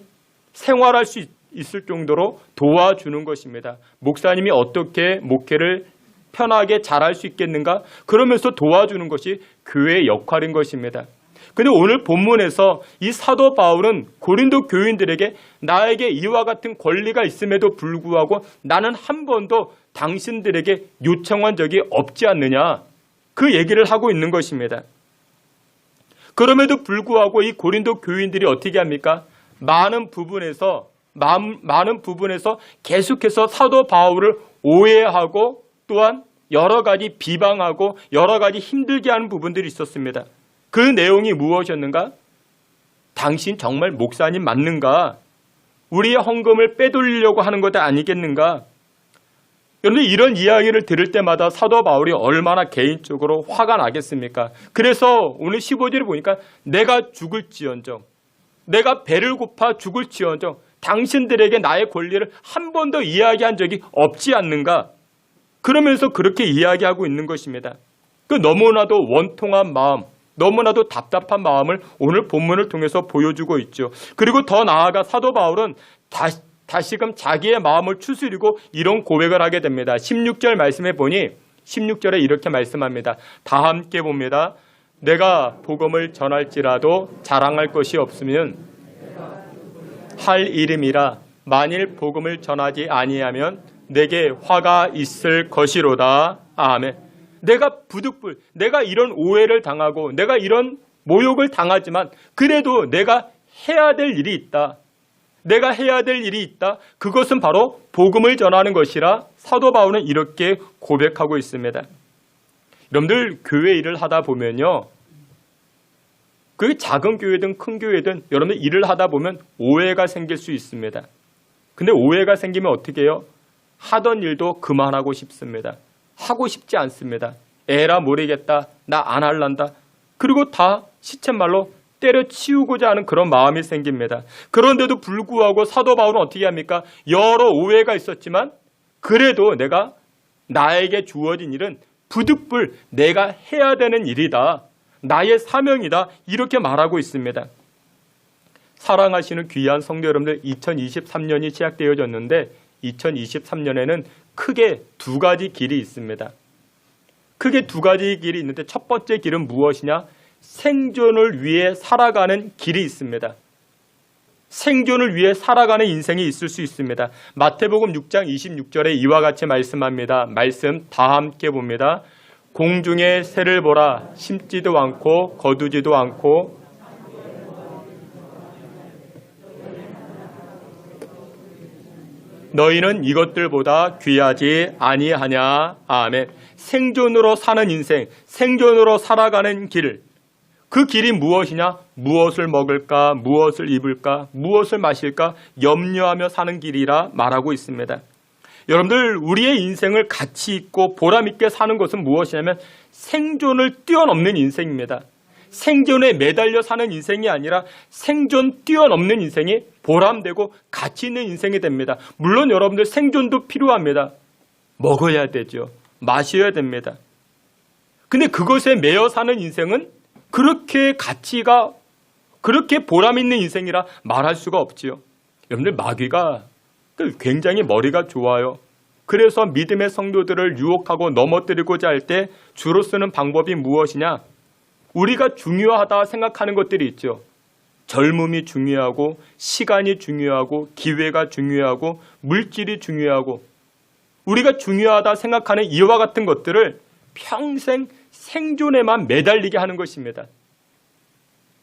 생활할 수 있을 정도로 도와주는 것입니다. 목사님이 어떻게 목회를 편하게 잘할 수 있겠는가? 그러면서 도와주는 것이 교회의 역할인 것입니다. 그런데 오늘 본문에서 이 사도 바울은 고린도 교인들에게 나에게 이와 같은 권리가 있음에도 불구하고 나는 한 번도 당신들에게 요청한 적이 없지 않느냐? 그 얘기를 하고 있는 것입니다. 그럼에도 불구하고 이 고린도 교인들이 어떻게 합니까? 많은 부분에서 계속해서 사도 바울을 오해하고 또한 여러 가지 비방하고 여러 가지 힘들게 하는 부분들이 있었습니다. 그 내용이 무엇이었는가? 당신 정말 목사님 맞는가? 우리의 헌금을 빼돌리려고 하는 것 아니겠는가? 여러분, 이런 이야기를 들을 때마다 사도 바울이 얼마나 개인적으로 화가 나겠습니까? 그래서 오늘 15절을 보니까 내가 죽을지언정, 내가 배를 고파 죽을지언정 당신들에게 나의 권리를 한 번도 이야기한 적이 없지 않는가? 그러면서 그렇게 이야기하고 있는 것입니다. 그 너무나도 원통한 마음, 너무나도 답답한 마음을 오늘 본문을 통해서 보여주고 있죠. 그리고 더 나아가 사도 바울은 다시금 자기의 마음을 추스리고 이런 고백을 하게 됩니다. 16절 말씀해 보니 16절에 이렇게 말씀합니다. 다 함께 봅니다. 내가 복음을 전할지라도 자랑할 것이 없으면 할 일임이라. 만일 복음을 전하지 아니하면 내게 화가 있을 것이로다. 아멘. 내가 부득불, 내가 이런 오해를 당하고 내가 이런 모욕을 당하지만 그래도 내가 해야 될 일이 있다. 내가 해야 될 일이 있다. 그것은 바로 복음을 전하는 것이라 사도 바울은 이렇게 고백하고 있습니다. 여러분들 교회 일을 하다 보면요, 그 작은 교회든 큰 교회든 여러분들 일을 하다 보면 오해가 생길 수 있습니다. 근데 오해가 생기면 어떻게 해요? 하던 일도 그만하고 싶습니다. 하고 싶지 않습니다. 에라 모르겠다. 나 안 할란다. 그리고 다 시쳇말로 때려치우고자 하는 그런 마음이 생깁니다. 그런데도 불구하고 사도 바울은 어떻게 합니까? 여러 오해가 있었지만 그래도 내가 나에게 주어진 일은 부득불 내가 해야 되는 일이다. 나의 사명이다. 이렇게 말하고 있습니다. 사랑하시는 귀한 성도 여러분들, 2023년이 시작되어졌는데 2023년에는 크게 두 가지 길이 있습니다. 크게 두 가지 길이 있는데 첫 번째 길은 무엇이냐? 생존을 위해 살아가는 길이 있습니다. 생존을 위해 살아가는 인생이 있을 수 있습니다. 마태복음 6장 26절에 이와 같이 말씀합니다. 말씀 다 함께 봅니다. 공중의 새를 보라. 심지도 않고 거두지도 않고 너희는 이것들보다 귀하지 아니하냐. 아멘. 생존으로 사는 인생, 생존으로 살아가는 길, 그 길이 무엇이냐? 무엇을 먹을까? 무엇을 입을까? 무엇을 마실까? 염려하며 사는 길이라 말하고 있습니다. 여러분들, 우리의 인생을 가치 있고 보람 있게 사는 것은 무엇이냐면 생존을 뛰어넘는 인생입니다. 생존에 매달려 사는 인생이 아니라 생존 뛰어넘는 인생이 보람되고 가치 있는 인생이 됩니다. 물론 여러분들 생존도 필요합니다. 먹어야 되죠. 마셔야 됩니다. 근데 그것에 매여 사는 인생은 그렇게 가치가, 그렇게 보람 있는 인생이라 말할 수가 없지요. 여러분들, 마귀가 굉장히 머리가 좋아요. 그래서 믿음의 성도들을 유혹하고 넘어뜨리고자 할 때 주로 쓰는 방법이 무엇이냐? 우리가 중요하다 생각하는 것들이 있죠. 젊음이 중요하고, 시간이 중요하고, 기회가 중요하고, 물질이 중요하고, 우리가 중요하다 생각하는 이와 같은 것들을 평생 생존에만 매달리게 하는 것입니다.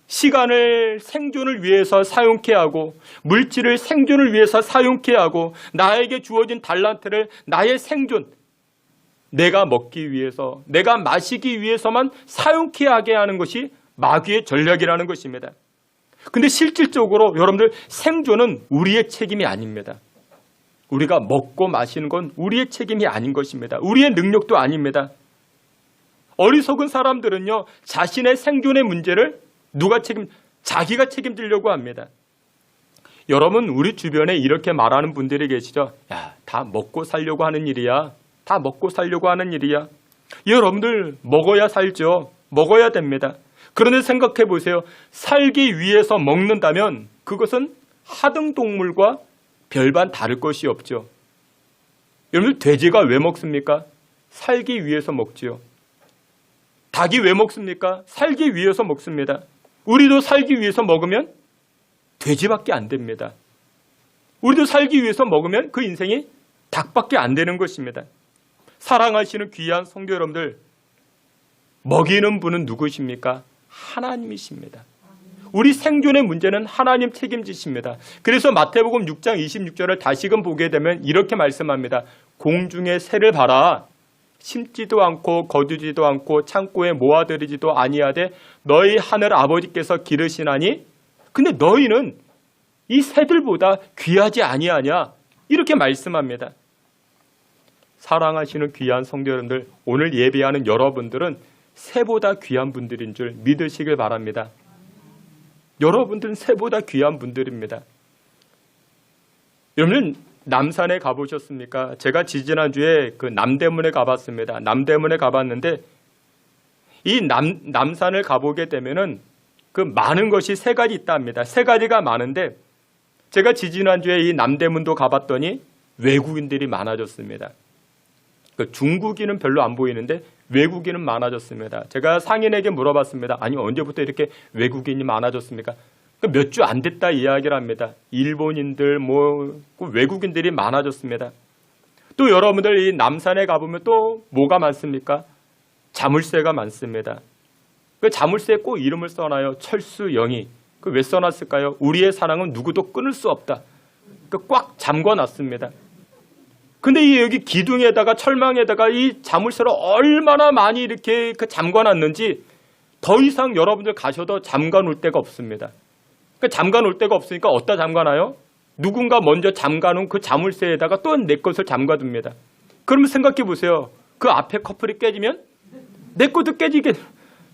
시간을 생존을 위해서 사용케 하고, 물질을 생존을 위해서 사용케 하고, 나에게 주어진 달란트를 나의 생존, 내가 먹기 위해서, 내가 마시기 위해서만 사용케 하게 하는 것이 마귀의 전략이라는 것입니다. 근데 실질적으로 여러분들, 생존은 우리의 책임이 아닙니다. 우리가 먹고 마시는 건 우리의 책임이 아닌 것입니다. 우리의 능력도 아닙니다. 어리석은 사람들은요, 자신의 생존의 문제를 자기가 책임지려고 합니다. 여러분, 우리 주변에 이렇게 말하는 분들이 계시죠? 야, 다 먹고 살려고 하는 일이야. 다 먹고 살려고 하는 일이야. 여러분들, 먹어야 살죠. 먹어야 됩니다. 그런데 생각해 보세요. 살기 위해서 먹는다면 그것은 하등동물과 별반 다를 것이 없죠. 여러분들, 돼지가 왜 먹습니까? 살기 위해서 먹지요. 닭이 왜 먹습니까? 살기 위해서 먹습니다. 우리도 살기 위해서 먹으면 돼지밖에 안 됩니다. 우리도 살기 위해서 먹으면 그 인생이 닭밖에 안 되는 것입니다. 사랑하시는 귀한 성도 여러분들, 먹이는 분은 누구십니까? 하나님이십니다. 우리 생존의 문제는 하나님 책임지십니다. 그래서 마태복음 6장 26절을 다시금 보게 되면 이렇게 말씀합니다. 공중의 새를 봐라. 심지도 않고 거두지도 않고 창고에 모아들이지도 아니하되 너희 하늘 아버지께서 기르시나니, 근데 너희는 이 새들보다 귀하지 아니하냐 이렇게 말씀합니다. 사랑하시는 귀한 성도 여러분들, 오늘 예배하는 여러분들은 새보다 귀한 분들인 줄 믿으시길 바랍니다. 여러분들은 새보다 귀한 분들입니다. 여러분 남산에 가보셨습니까? 제가 지지난주에 그 남대문에 가봤습니다. 남대문에 가봤는데 이 남산을 가보게 되면은 그 많은 것이 세 가지 있답니다. 세 가지가 많은데 제가 지지난주에 이 남대문도 가봤더니 외국인들이 많아졌습니다. 그 중국인은 별로 안 보이는데 외국인은 많아졌습니다. 제가 상인에게 물어봤습니다. 아니 언제부터 이렇게 외국인이 많아졌습니까? 몇 주 안 됐다 이야기를 합니다. 일본인들 그 외국인들이 많아졌습니다. 또 여러분들 이 남산에 가보면 또 뭐가 많습니까? 자물쇠가 많습니다. 그 자물쇠에 꼭 이름을 써놔요. 철수영이. 그 왜 써놨을까요? 우리의 사랑은 누구도 끊을 수 없다. 그 꽉 잠궈놨습니다. 근데 이 여기 기둥에다가 철망에다가 이 자물쇠를 얼마나 많이 이렇게 그 잠궈놨는지 더 이상 여러분들 가셔도 잠가놓을 데가 없습니다. 그 잠가놓을 데가 없으니까 어디다 잠가놔요? 누군가 먼저 잠가놓은 그 자물쇠에다가 또 내 것을 잠가둡니다. 그러면 생각해 보세요. 그 앞에 커플이 깨지면 내 것도 깨지게.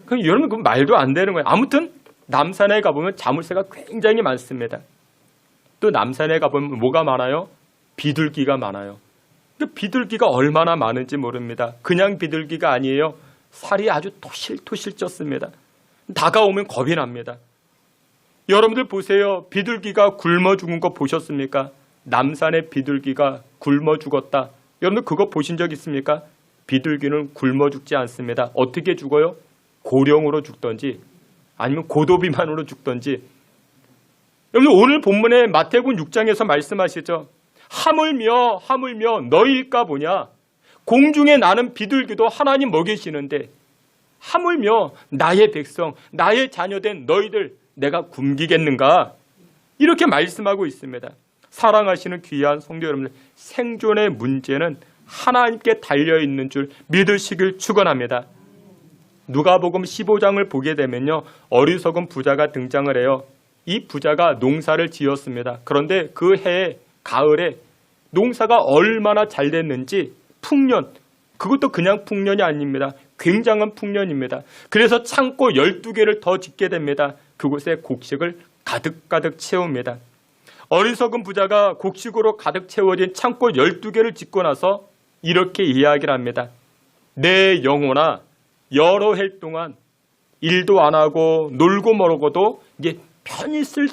그럼 여러분 그 말도 안 되는 거예요. 아무튼 남산에 가보면 자물쇠가 굉장히 많습니다. 또 남산에 가보면 뭐가 많아요? 비둘기가 많아요. 그 비둘기가 얼마나 많은지 모릅니다. 그냥 비둘기가 아니에요. 살이 아주 토실토실 쪘습니다. 다가오면 겁이 납니다. 여러분들 보세요. 비둘기가 굶어 죽은 거 보셨습니까? 남산의 비둘기가 굶어 죽었다. 여러분들 그거 보신 적 있습니까? 비둘기는 굶어 죽지 않습니다. 어떻게 죽어요? 고령으로 죽던지 아니면 고도비만으로 죽던지. 여러분들 오늘 본문에 마태복음 6장에서 말씀하시죠. 하물며 너희일까 보냐. 공중에 나는 비둘기도 하나님 먹이시는데 하물며 나의 백성, 나의 자녀된 너희들 내가 굶기겠는가? 이렇게 말씀하고 있습니다. 사랑하시는 귀한 성도 여러분들, 생존의 문제는 하나님께 달려있는 줄 믿으시길 축원합니다. 누가복음 15장을 보게 되면요, 어리석은 부자가 등장을 해요. 이 부자가 농사를 지었습니다. 그런데 그 해에 가을에 농사가 얼마나 잘 됐는지 풍년, 그것도 그냥 풍년이 아닙니다. 굉장한 풍년입니다. 그래서 창고 12개를 더 짓게 됩니다. 그곳에 곡식을 가득가득 채웁니다. 어리석은 부자가 곡식으로 가득 채워진 창고 12개를 짓고 나서 이렇게 이야기를 합니다. 내 영혼아, 여러 해 동안 일도 안 하고 놀고 먹어도 이제 편히 쓸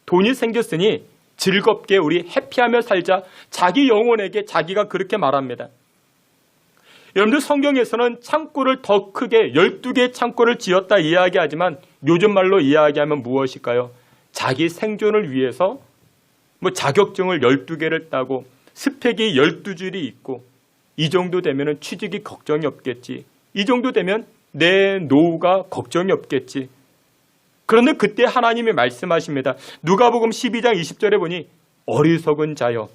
돈이 생겼으니 즐겁게 우리 해피하며 살자. 자기 영혼에게 자기가 그렇게 말합니다. 여러분들 성경에서는 창고를 더 크게 12개의 창고를 지었다 이야기하지만 요즘 말로 이야기하면 무엇일까요? 자기 생존을 위해서 자격증을 12개를 따고 스펙이 12줄이 있고 이 정도 되면 취직이 걱정이 없겠지. 이 정도 되면 내 노후가 걱정이 없겠지. 그런데 그때 하나님이 말씀하십니다. 누가복음 12장 20절에 보니 어리석은 자여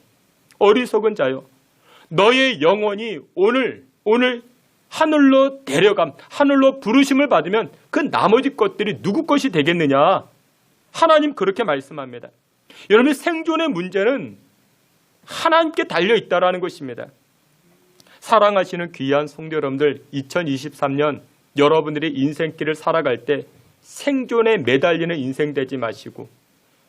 너의 영혼이 오늘 하늘로 데려감, 하늘로 부르심을 받으면 그 나머지 것들이 누구 것이 되겠느냐. 하나님 그렇게 말씀합니다. 여러분의 생존의 문제는 하나님께 달려있다라는 것입니다. 사랑하시는 귀한 성도 여러분들, 2023년 여러분들이 인생길을 살아갈 때 생존에 매달리는 인생 되지 마시고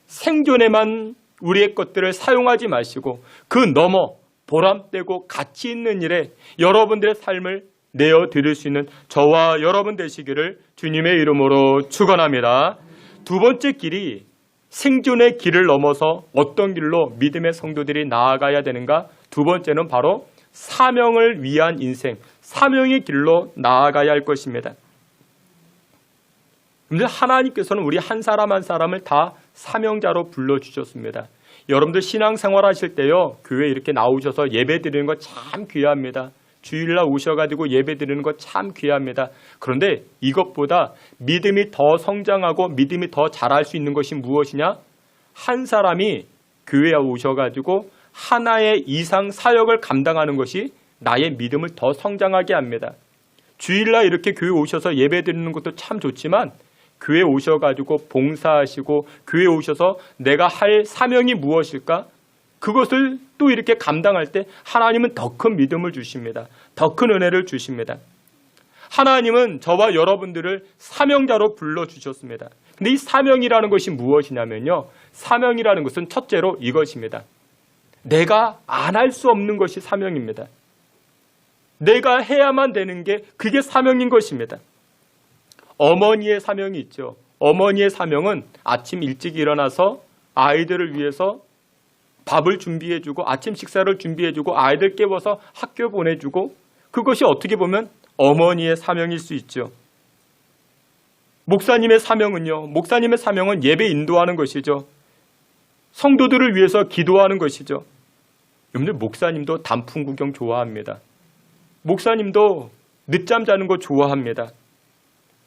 생존에만 우리의 것들을 사용하지 마시고 그 너머 보람되고 가치 있는 일에 여러분들의 삶을 내어드릴 수 있는 저와 여러분 되시기를 주님의 이름으로 축원합니다. 두 번째 길이 생존의 길을 넘어서 어떤 길로 믿음의 성도들이 나아가야 되는가? 두 번째는 바로 사명을 위한 인생, 사명의 길로 나아가야 할 것입니다. 근데 하나님께서는 우리 한 사람 한 사람을 다 사명자로 불러주셨습니다. 여러분들 신앙생활 하실 때요, 교회 이렇게 나오셔서 예배 드리는 거 참 귀합니다. 주일날 오셔가지고 예배 드리는 거 참 귀합니다. 그런데 이것보다 믿음이 더 성장하고 믿음이 더 자랄 수 있는 것이 무엇이냐? 한 사람이 교회에 오셔가지고 하나의 이상 사역을 감당하는 것이 나의 믿음을 더 성장하게 합니다. 주일날 이렇게 교회 오셔서 예배 드리는 것도 참 좋지만 교회 오셔가지고 봉사하시고 교회 오셔서 내가 할 사명이 무엇일까? 그것을 또 이렇게 감당할 때 하나님은 더 큰 믿음을 주십니다. 더 큰 은혜를 주십니다. 하나님은 저와 여러분들을 사명자로 불러주셨습니다. 근데 이 사명이라는 것이 무엇이냐면요. 사명이라는 것은 첫째로 이것입니다. 내가 안 할 수 없는 것이 사명입니다. 내가 해야만 되는 게 그게 사명인 것입니다. 어머니의 사명이 있죠. 어머니의 사명은 아침 일찍 일어나서 아이들을 위해서 밥을 준비해주고 아침 식사를 준비해주고 아이들 깨워서 학교 보내주고 그것이 어떻게 보면 어머니의 사명일 수 있죠. 목사님의 사명은요. 목사님의 사명은 예배 인도하는 것이죠. 성도들을 위해서 기도하는 것이죠. 여러분들 목사님도 단풍 구경 좋아합니다. 목사님도 늦잠 자는 거 좋아합니다.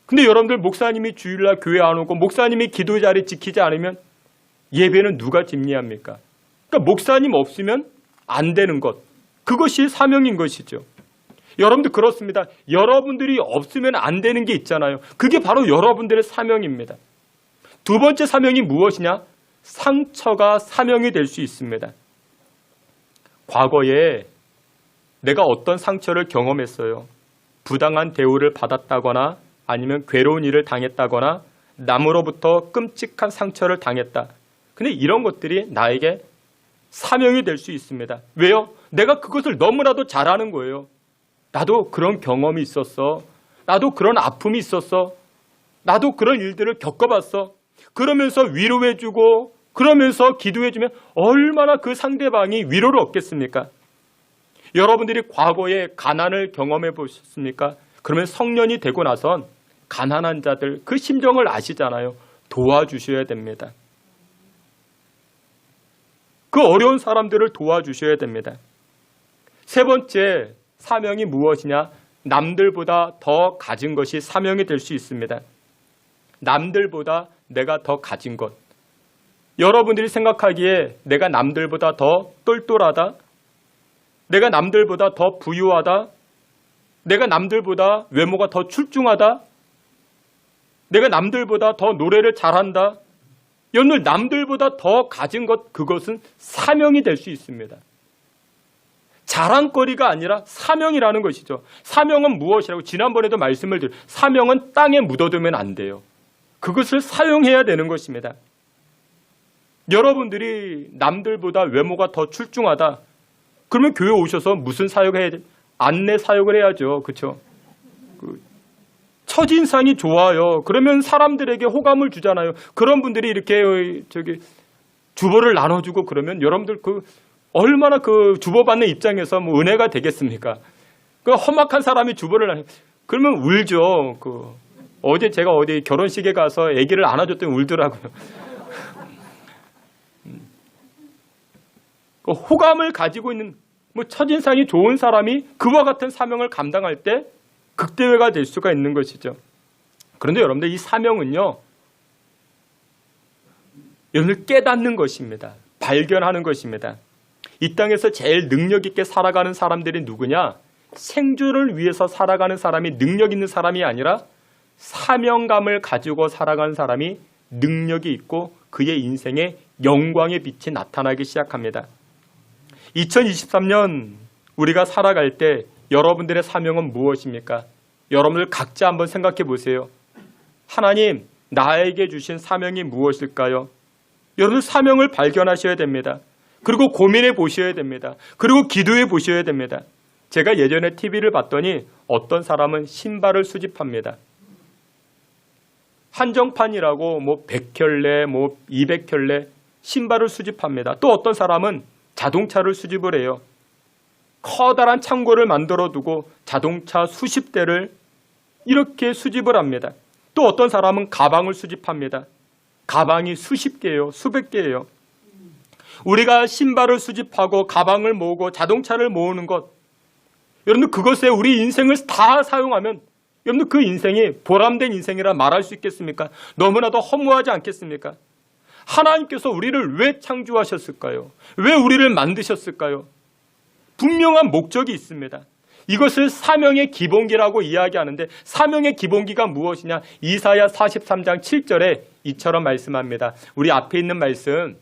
근데 여러분들 목사님이 주일날 교회 안 오고 목사님이 기도 자리 지키지 않으면 예배는 누가 집리합니까? 그러니까 목사님 없으면 안 되는 것. 그것이 사명인 것이죠. 여러분들 그렇습니다. 여러분들이 없으면 안 되는 게 있잖아요. 그게 바로 여러분들의 사명입니다. 두 번째 사명이 무엇이냐? 상처가 사명이 될 수 있습니다. 과거에 내가 어떤 상처를 경험했어요. 부당한 대우를 받았다거나 아니면 괴로운 일을 당했다거나 남으로부터 끔찍한 상처를 당했다. 근데 이런 것들이 나에게 사명이 될 수 있습니다. 왜요? 내가 그것을 너무나도 잘하는 거예요. 나도 그런 경험이 있었어. 나도 그런 아픔이 있었어. 나도 그런 일들을 겪어봤어. 그러면서 위로해주고 그러면서 기도해주면 얼마나 그 상대방이 위로를 얻겠습니까? 여러분들이 과거에 가난을 경험해 보셨습니까? 그러면 성년이 되고 나선 가난한 자들 그 심정을 아시잖아요. 도와주셔야 됩니다. 그 어려운 사람들을 도와주셔야 됩니다. 세 번째 사명이 무엇이냐? 남들보다 더 가진 것이 사명이 될 수 있습니다. 남들보다 내가 더 가진 것. 여러분들이 생각하기에 내가 남들보다 더 똘똘하다, 내가 남들보다 더 부유하다, 내가 남들보다 외모가 더 출중하다, 내가 남들보다 더 노래를 잘한다. 여러분들 남들보다 더 가진 것, 그것은 사명이 될 수 있습니다. 자랑거리가 아니라 사명이라는 것이죠. 사명은 무엇이라고 지난번에도 말씀을 드렸어요. 사명은 땅에 묻어두면 안 돼요. 그것을 사용해야 되는 것입니다. 여러분들이 남들보다 외모가 더 출중하다. 그러면 교회 오셔서 무슨 사역을 해야 돼? 안내 사역을 해야죠. 그렇죠? 첫인상이 좋아요. 그러면 사람들에게 호감을 주잖아요. 그런 분들이 이렇게 주보를 나눠주고 그러면 여러분들 얼마나 주보받는 입장에서 은혜가 되겠습니까? 험악한 사람이 주보를 그러면 울죠. 어제 제가 어디 결혼식에 가서 아기를 안아줬더니 울더라고요. 호감을 가지고 있는 첫인상이 좋은 사람이 그와 같은 사명을 감당할 때 극대회가 될 수가 있는 것이죠. 그런데 여러분들 이 사명은요, 여러분들 깨닫는 것입니다. 발견하는 것입니다. 이 땅에서 제일 능력 있게 살아가는 사람들이 누구냐? 생존을 위해서 살아가는 사람이 능력 있는 사람이 아니라 사명감을 가지고 살아가는 사람이 능력이 있고 그의 인생에 영광의 빛이 나타나기 시작합니다. 2023년 우리가 살아갈 때 여러분들의 사명은 무엇입니까? 여러분들 각자 한번 생각해 보세요. 하나님, 나에게 주신 사명이 무엇일까요? 여러분들 사명을 발견하셔야 됩니다. 그리고 고민해 보셔야 됩니다. 그리고 기도해 보셔야 됩니다. 제가 예전에 TV를 봤더니 어떤 사람은 신발을 수집합니다. 한정판이라고 100켤레, 200켤레 신발을 수집합니다. 또 어떤 사람은 자동차를 수집을 해요. 커다란 창고를 만들어 두고 자동차 수십 대를 이렇게 수집을 합니다. 또 어떤 사람은 가방을 수집합니다. 가방이 수십 개예요. 수백 개예요. 우리가 신발을 수집하고 가방을 모으고 자동차를 모으는 것, 여러분들 그것에 우리 인생을 다 사용하면 여러분들 그 인생이 보람된 인생이라 말할 수 있겠습니까? 너무나도 허무하지 않겠습니까? 하나님께서 우리를 왜 창조하셨을까요? 왜 우리를 만드셨을까요? 분명한 목적이 있습니다. 이것을 사명의 기본기라고 이야기하는데 사명의 기본기가 무엇이냐? 이사야 43장 7절에 이처럼 말씀합니다. 우리 앞에 있는 말씀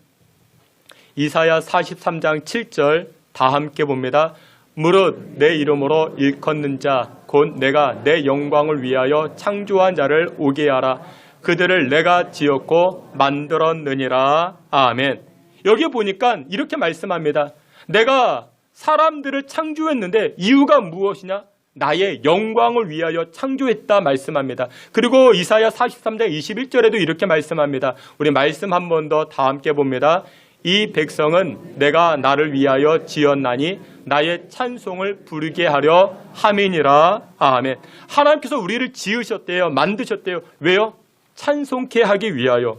이사야 43장 7절 다 함께 봅니다. 무릇 내 이름으로 일컫는 자 곧 내가 내 영광을 위하여 창조한 자를 오게 하라. 그들을 내가 지었고 만들었느니라. 아멘. 여기 보니까 이렇게 말씀합니다. 내가 사람들을 창조했는데 이유가 무엇이냐? 나의 영광을 위하여 창조했다 말씀합니다. 그리고 이사야 43장 21절에도 이렇게 말씀합니다. 우리 말씀 한 번 더 다 함께 봅니다. 이 백성은 내가 나를 위하여 지었나니 나의 찬송을 부르게 하려 함이니라. 아멘. 하나님께서 우리를 지으셨대요. 만드셨대요. 왜요? 찬송케 하기 위하여.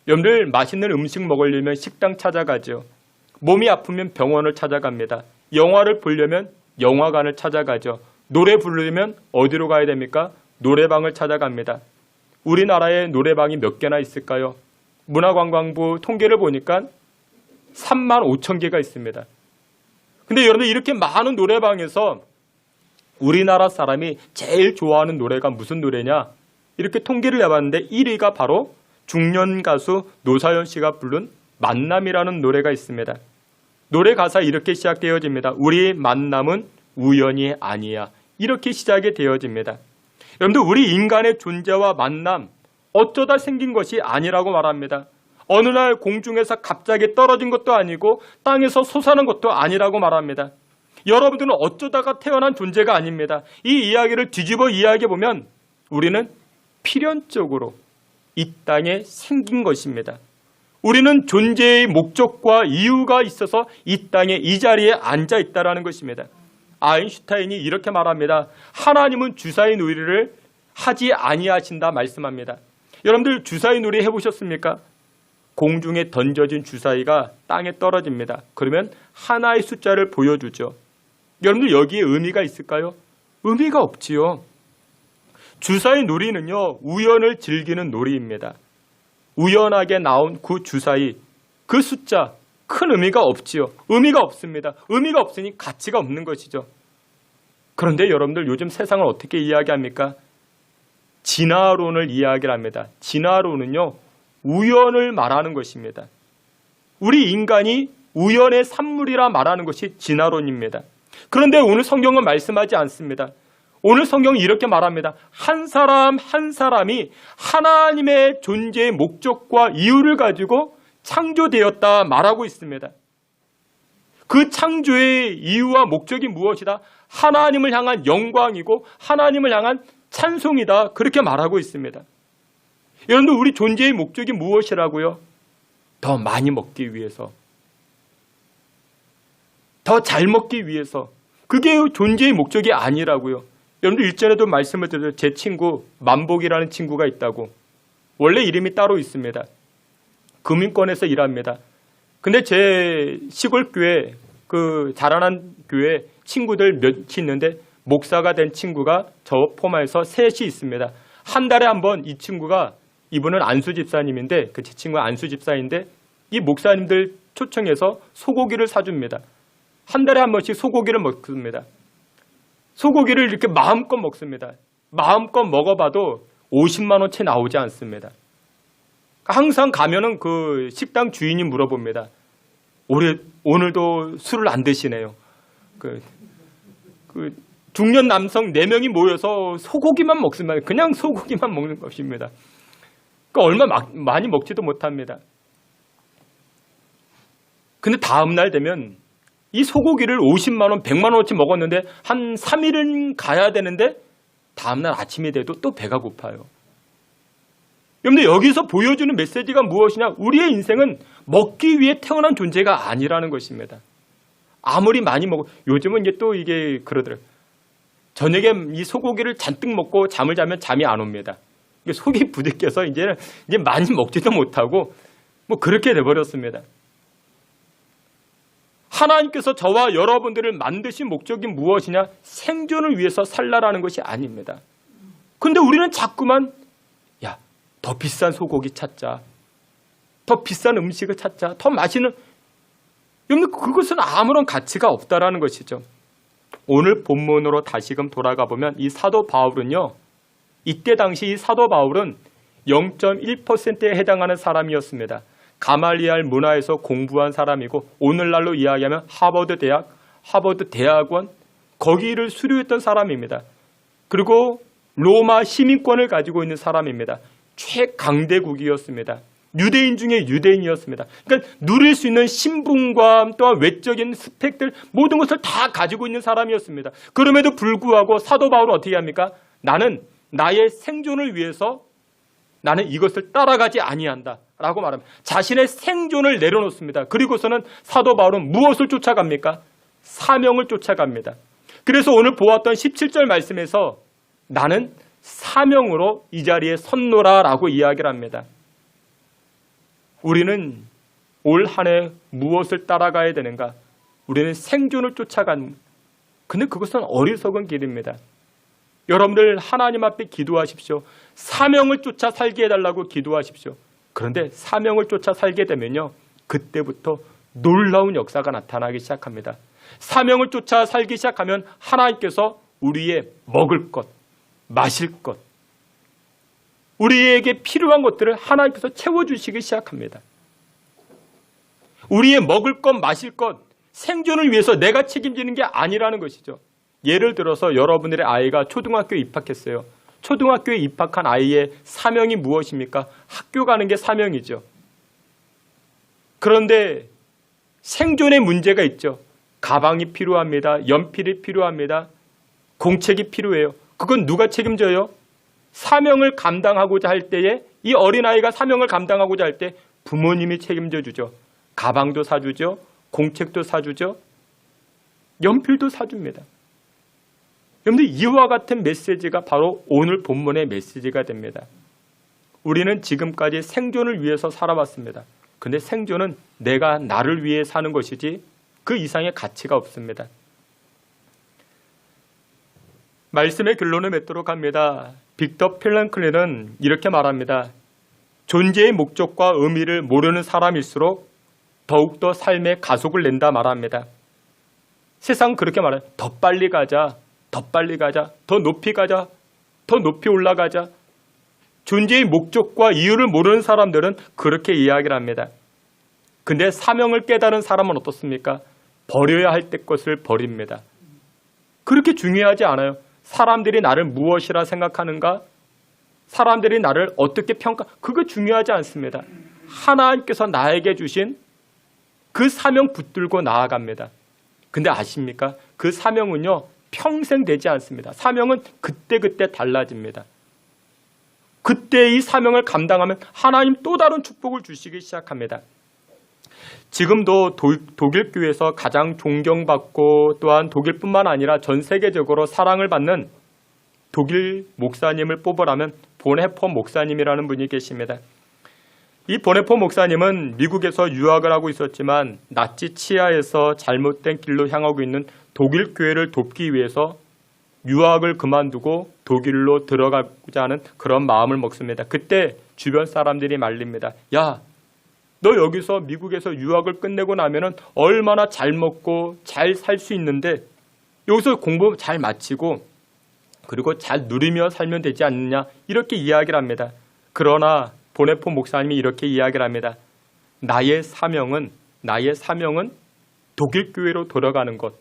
여러분들 맛있는 음식 먹으려면 식당 찾아가죠. 몸이 아프면 병원을 찾아갑니다. 영화를 보려면 영화관을 찾아가죠. 노래 부르려면 어디로 가야 됩니까? 노래방을 찾아갑니다. 우리나라에 노래방이 몇 개나 있을까요? 문화관광부 통계를 보니까 3만 5천 개가 있습니다. 근데 여러분들 이렇게 많은 노래방에서 우리나라 사람이 제일 좋아하는 노래가 무슨 노래냐? 이렇게 통계를 내봤는데 1위가 바로 중년 가수 노사연 씨가 부른 만남이라는 노래가 있습니다. 노래 가사 이렇게 시작되어집니다. 우리 만남은 우연이 아니야. 이렇게 시작이 되어집니다. 여러분들 우리 인간의 존재와 만남 어쩌다 생긴 것이 아니라고 말합니다. 어느 날 공중에서 갑자기 떨어진 것도 아니고 땅에서 솟아난 것도 아니라고 말합니다. 여러분들은 어쩌다가 태어난 존재가 아닙니다. 이 이야기를 뒤집어 이야기해보면 우리는 필연적으로 이 땅에 생긴 것입니다. 우리는 존재의 목적과 이유가 있어서 이 땅에 이 자리에 앉아 있다는 것입니다. 아인슈타인이 이렇게 말합니다. 하나님은 주사위 놀이를 하지 아니하신다 말씀합니다. 여러분들 주사위 놀이 해보셨습니까? 공중에 던져진 주사위가 땅에 떨어집니다. 그러면 하나의 숫자를 보여주죠. 여러분들 여기에 의미가 있을까요? 의미가 없지요. 주사위 놀이는요, 우연을 즐기는 놀이입니다. 우연하게 나온 그 주사위, 그 숫자, 큰 의미가 없지요. 의미가 없습니다. 의미가 없으니 가치가 없는 것이죠. 그런데 여러분들 요즘 세상을 어떻게 이야기합니까? 진화론을 이야기를 합니다. 진화론은요, 우연을 말하는 것입니다. 우리 인간이 우연의 산물이라 말하는 것이 진화론입니다. 그런데 오늘 성경은 말씀하지 않습니다. 오늘 성경은 이렇게 말합니다. 한 사람 한 사람이 하나님의 존재의 목적과 이유를 가지고 창조되었다 말하고 있습니다. 그 창조의 이유와 목적이 무엇이다? 하나님을 향한 영광이고 하나님을 향한 찬송이다. 그렇게 말하고 있습니다. 여러분들 우리 존재의 목적이 무엇이라고요? 더 많이 먹기 위해서, 더 잘 먹기 위해서. 그게 존재의 목적이 아니라고요. 여러분들 일전에도 말씀을 드렸죠. 제 친구 만복이라는 친구가 있다고. 원래 이름이 따로 있습니다. 금융권에서 일합니다. 근데 제 시골 교회, 그 자라난 교회 친구들 몇이 있는데 목사가 된 친구가 저 포함해서 셋이 있습니다. 한 달에 한 번 이 친구가, 이분은 안수 집사님인데, 그 제 친구가 안수 집사인데 이 목사님들 초청해서 소고기를 사줍니다. 한 달에 한 번씩 소고기를 먹습니다. 소고기를 이렇게 마음껏 먹습니다. 마음껏 먹어봐도 50만 원 채 나오지 않습니다. 항상 가면은 그 식당 주인이 물어봅니다. 오늘도 술을 안 드시네요. 그 중년 남성 4명이 모여서 소고기만 먹습니다. 그냥 소고기만 먹는 것입니다. 그러니까 얼마 많이 먹지도 못합니다. 근데 다음날 되면 이 소고기를 50만 원, 100만 원어치 먹었는데 한 3일은 가야 되는데 다음날 아침이 돼도 또 배가 고파요. 여러분들 여기서 보여주는 메시지가 무엇이냐? 우리의 인생은 먹기 위해 태어난 존재가 아니라는 것입니다. 아무리 많이 먹어, 요즘은 이제 또 이게 그러더라고요. 저녁에 이 소고기를 잔뜩 먹고 잠을 자면 잠이 안 옵니다. 속이 부대껴서 이제 많이 먹지도 못하고 뭐 그렇게 돼버렸습니다. 하나님께서 저와 여러분들을 만드신 목적이 무엇이냐? 생존을 위해서 살라라는 것이 아닙니다. 그런데 우리는 자꾸만 더 비싼 소고기 찾자, 더 비싼 음식을 찾자, 더 맛있는, 여러분 그것은 아무런 가치가 없다라는 것이죠. 오늘 본문으로 다시금 돌아가 보면 이 사도 바울은요, 이때 당시 이 사도 바울은 0.1%에 해당하는 사람이었습니다. 가말리알 문화에서 공부한 사람이고 오늘날로 이야기하면 하버드 대학원 거기를 수료했던 사람입니다. 그리고 로마 시민권을 가지고 있는 사람입니다. 최강대국이었습니다. 유대인 중에 유대인이었습니다. 그러니까 누릴 수 있는 신분과 또한 외적인 스펙들 모든 것을 다 가지고 있는 사람이었습니다. 그럼에도 불구하고 사도 바울은 어떻게 합니까? 나는 나의 생존을 위해서 나는 이것을 따라가지 아니한다 라고 말합니다. 자신의 생존을 내려놓습니다. 그리고서는 사도 바울은 무엇을 쫓아갑니까? 사명을 쫓아갑니다. 그래서 오늘 보았던 17절 말씀에서 나는 사명으로 이 자리에 섰노라 라고 이야기를 합니다. 우리는 올 한 해 무엇을 따라가야 되는가? 우리는 생존을 쫓아가는, 근데 그것은 어리석은 길입니다. 여러분들 하나님 앞에 기도하십시오. 사명을 쫓아 살게 해달라고 기도하십시오. 그런데 사명을 쫓아 살게 되면요, 그때부터 놀라운 역사가 나타나기 시작합니다. 사명을 쫓아 살기 시작하면 하나님께서 우리의 먹을 것, 마실 것, 우리에게 필요한 것들을 하나님께서 채워주시기 시작합니다. 우리의 먹을 것, 마실 것, 생존을 위해서 내가 책임지는 게 아니라는 것이죠. 예를 들어서 여러분들의 아이가 초등학교에 입학했어요. 초등학교에 입학한 아이의 사명이 무엇입니까? 학교 가는 게 사명이죠. 그런데 생존의 문제가 있죠. 가방이 필요합니다. 연필이 필요합니다. 공책이 필요해요. 그건 누가 책임져요? 사명을 감당하고자 할 때에, 이 어린아이가 사명을 감당하고자 할 때 부모님이 책임져 주죠. 가방도 사주죠. 공책도 사주죠. 연필도 사줍니다. 여러분들, 이와 같은 메시지가 바로 오늘 본문의 메시지가 됩니다. 우리는 지금까지 생존을 위해서 살아왔습니다. 근데 생존은 내가 나를 위해 사는 것이지 그 이상의 가치가 없습니다. 말씀의 결론을 맺도록 합니다. 빅터 프랭클린은 이렇게 말합니다. 존재의 목적과 의미를 모르는 사람일수록 더욱더 삶의 가속을 낸다 말합니다. 세상은 그렇게 말해요. 더 빨리 가자, 더 빨리 가자, 더 높이 가자, 더 높이 올라가자. 존재의 목적과 이유를 모르는 사람들은 그렇게 이야기를 합니다. 근데 사명을 깨달은 사람은 어떻습니까? 버려야 할 때 것을 버립니다. 그렇게 중요하지 않아요. 사람들이 나를 무엇이라 생각하는가? 사람들이 나를 어떻게 평가? 그거 중요하지 않습니다. 하나님께서 나에게 주신 그 사명 붙들고 나아갑니다. 근데 아십니까? 그 사명은요, 평생 되지 않습니다. 사명은 그때그때 달라집니다. 그때 이 사명을 감당하면 하나님 또 다른 축복을 주시기 시작합니다. 지금도 독일 교회에서 가장 존경받고 또한 독일뿐만 아니라 전 세계적으로 사랑을 받는 독일 목사님을 뽑으라면 보네포 목사님이라는 분이 계십니다. 이 보네포 목사님은 미국에서 유학을 하고 있었지만 나치 치하에서 잘못된 길로 향하고 있는 독일 교회를 돕기 위해서 유학을 그만두고 독일로 들어가고자 하는 그런 마음을 먹습니다. 그때 주변 사람들이 말립니다. 야, 너 여기서 미국에서 유학을 끝내고 나면은 얼마나 잘 먹고 잘 살 수 있는데 여기서 공부 잘 마치고 그리고 잘 누리며 살면 되지 않느냐, 이렇게 이야기를 합니다. 그러나 보네포 목사님이 이렇게 이야기를 합니다. 나의 사명은 독일 교회로 돌아가는 것,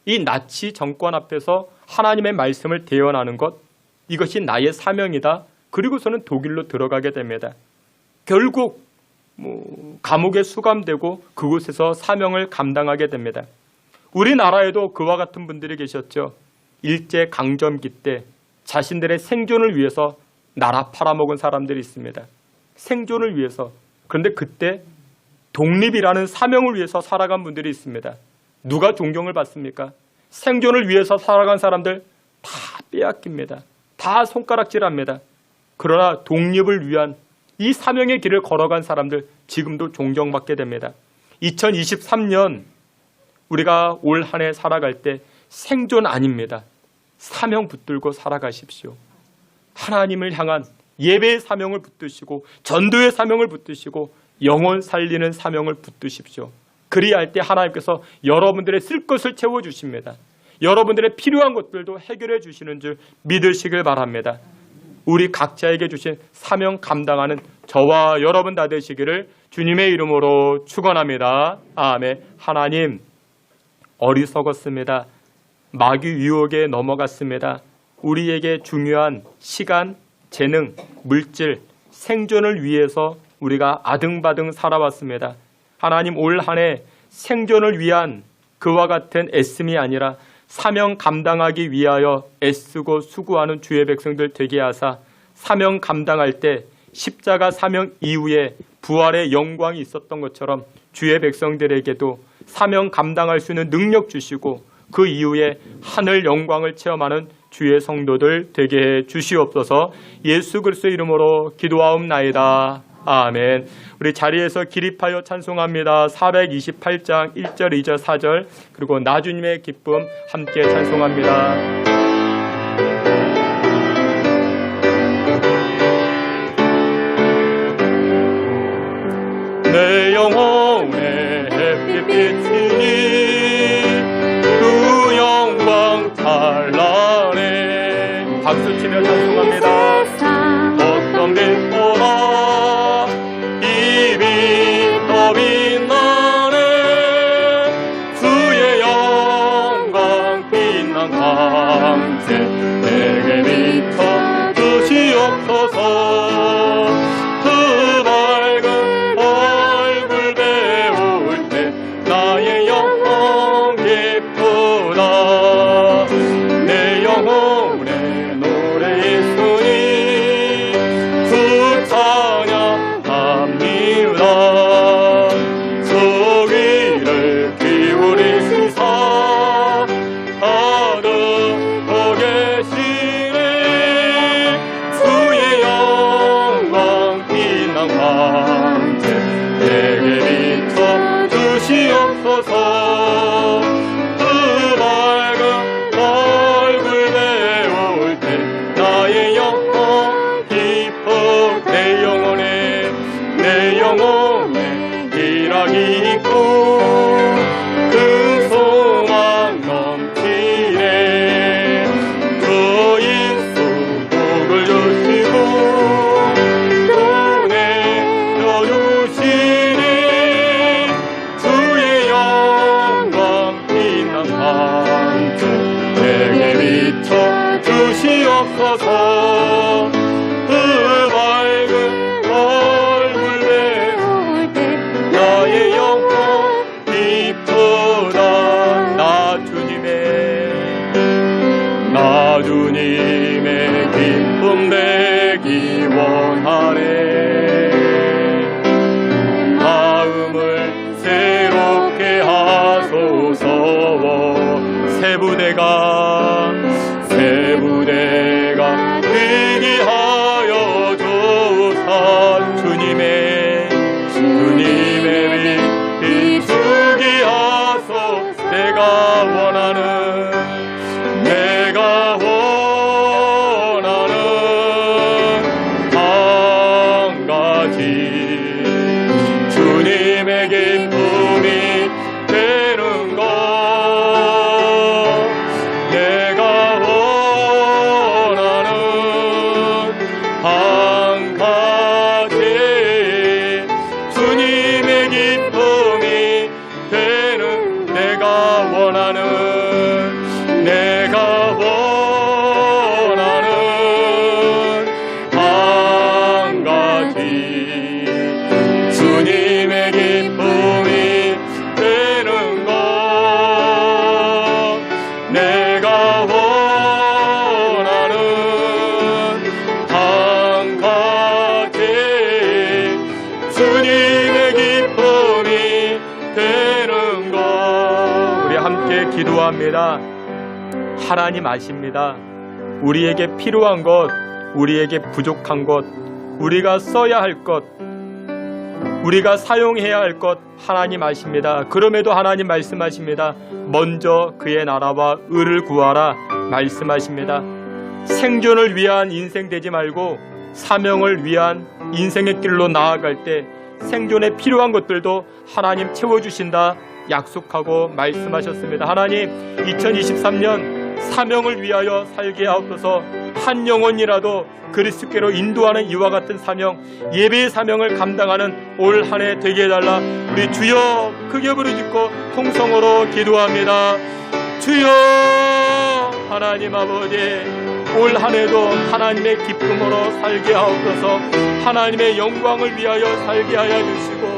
이 나치 정권 앞에서 하나님의 말씀을 대언하는 것, 이것이 나의 사명이다. 그리고서는 독일로 들어가게 됩니다. 결국 감옥에 수감되고 그곳에서 사명을 감당하게 됩니다. 우리나라에도 그와 같은 분들이 계셨죠. 일제강점기 때 자신들의 생존을 위해서 나라 팔아먹은 사람들이 있습니다. 생존을 위해서. 그런데 그때 독립이라는 사명을 위해서 살아간 분들이 있습니다. 누가 존경을 받습니까? 생존을 위해서 살아간 사람들 다 빼앗깁니다. 다 손가락질합니다. 그러나 독립을 위한 이 사명의 길을 걸어간 사람들 지금도 존경받게 됩니다. 2023년 우리가 올 한 해 살아갈 때 생존 아닙니다. 사명 붙들고 살아가십시오. 하나님을 향한 예배의 사명을 붙드시고 전도의 사명을 붙드시고 영혼 살리는 사명을 붙드십시오. 그리할 때 하나님께서 여러분들의 쓸 것을 채워주십니다. 여러분들의 필요한 것들도 해결해 주시는 줄 믿으시길 바랍니다. 우리 각자에게 주신 사명 감당하는 저와 여러분 다 되시기를 주님의 이름으로 축원합니다. 아멘. 하나님, 어리석었습니다. 마귀 유혹에 넘어갔습니다. 우리에게 중요한 시간, 재능, 물질, 생존을 위해서 우리가 아등바등 살아왔습니다. 하나님, 올 한 해 생존을 위한 그와 같은 애씀이 아니라 사명 감당하기 위하여 애쓰고 수고하는 주의 백성들 되게 하사 사명 감당할 때 십자가 사명 이후에 부활의 영광이 있었던 것처럼 주의 백성들에게도 사명 감당할 수 있는 능력 주시고 그 이후에 하늘 영광을 체험하는 주의 성도들 되게 해 주시옵소서. 예수 그리스도의 이름으로 기도하옵나이다. 아멘. 우리 자리에서 기립하여 찬송합니다. 428장 1절, 2절, 4절 그리고 나주님의 기쁨 함께 찬송합니다. 내 영혼의 햇빛이 그 영광 찬란해. 박수치며 찬송합니다. 어떤 빛보다 이 빛 더 빛나네. 주의 영광 빛난 광채 내게 비춰 주시옵소서. 주님의 기쁨 되기 원하네. 마음을 새롭게 하소서. 새 부대가 되게 하여 주사. 주님의 빛 비추게 하소. 내가 원하는 한 가지 주님의 기쁨이 되는 것. 내가 원하는 한 가지 주님의 기쁨이 되는. 내가 원하는 한 가지 주님의 기쁨이 되는 것. 내가 원하는 한 가지 주님의 기쁨이 되는 것. 우리 함께 기도합니다. 하나님 아십니다. 우리에게 필요한 것, 우리에게 부족한 것, 우리가 써야 할 것, 우리가 사용해야 할 것 하나님 아십니다. 그럼에도 하나님 말씀하십니다. 먼저 그의 나라와 의를 구하라 말씀하십니다. 생존을 위한 인생 되지 말고 사명을 위한 인생의 길로 나아갈 때 생존에 필요한 것들도 하나님 채워주신다 약속하고 말씀하셨습니다. 하나님, 2023년 사명을 위하여 살게 하옵소서. 한 영혼이라도 그리스도께로 인도하는 이와 같은 사명, 예배의 사명을 감당하는 올 한 해 되게 해달라. 우리 주여 크게 부르짖고 통성으로 기도합니다. 주여, 하나님 아버지, 올 한 해도 하나님의 기쁨으로 살게 하옵소서. 하나님의 영광을 위하여 살게 하여 주시고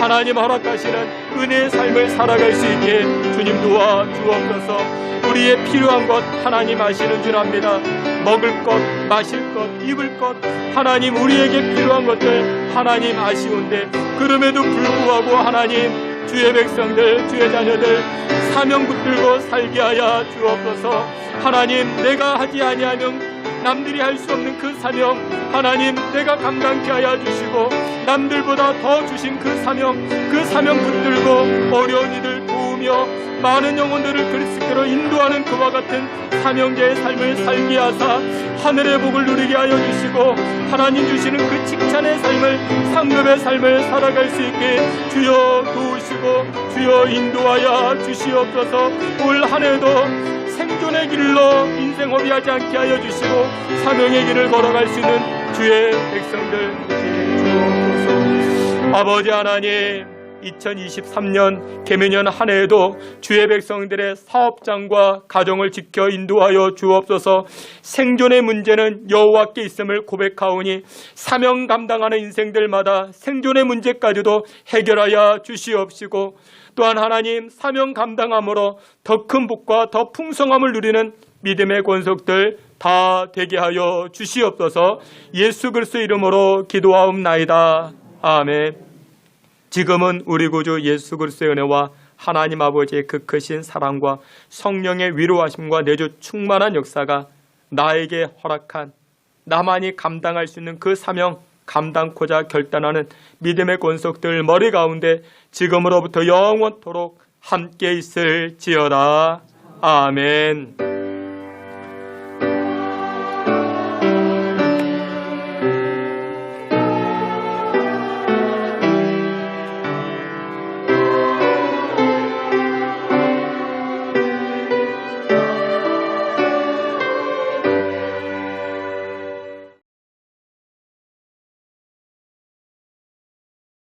하나님 허락하시는 은혜의 삶을 살아갈 수 있게 주님 도와주옵소서. 우리의 필요한 것 하나님 아시는 줄 압니다. 먹을 것, 마실 것, 입을 것, 하나님 우리에게 필요한 것들 하나님 아시운데 그럼에도 불구하고 하나님 주의 백성들, 주의 자녀들 사명 붙들고 살게 하여 주옵소서. 하나님, 내가 하지 아니하면 남들이 할 수 없는 그 사명 하나님 내가 감당케 하여 주시고 남들보다 더 주신 그 사명 붙들고 어려운 이들 도우며 많은 영혼들을 그리스도로 인도하는 그와 같은 사명자의 삶을 살게 하사 하늘의 복을 누리게 하여 주시고 하나님 주시는 그 칭찬의 삶을 상급의 삶을 살아갈 수 있게 주여 도우시고 주여 인도하여 주시옵소서. 올 한 해도 생존의 길로 인생 허비하지 않게 하여 주시고 사명의 길을 걸어갈 수 있는 주의 백성들 주옵소서. 아버지 하나님, 2023년 개묘년 한 해에도 주의 백성들의 사업장과 가정을 지켜 인도하여 주옵소서. 생존의 문제는 여호와께 있음을 고백하오니 사명 감당하는 인생들마다 생존의 문제까지도 해결하여 주시옵시고 또한 하나님 사명 감당함으로 더 큰 복과 더 풍성함을 누리는 믿음의 권속들 다 되게 하여 주시옵소서. 예수 그리스도 이름으로 기도하옵나이다. 아멘. 지금은 우리 구주 예수 그리스도의 은혜와 하나님 아버지의 그 크신 사랑과 성령의 위로하심과 내주 충만한 역사가 나에게 허락한 나만이 감당할 수 있는 그 사명 감당코자 결단하는 믿음의 권속들 머리 가운데 지금으로부터 영원토록 함께 있을지어다. 아멘.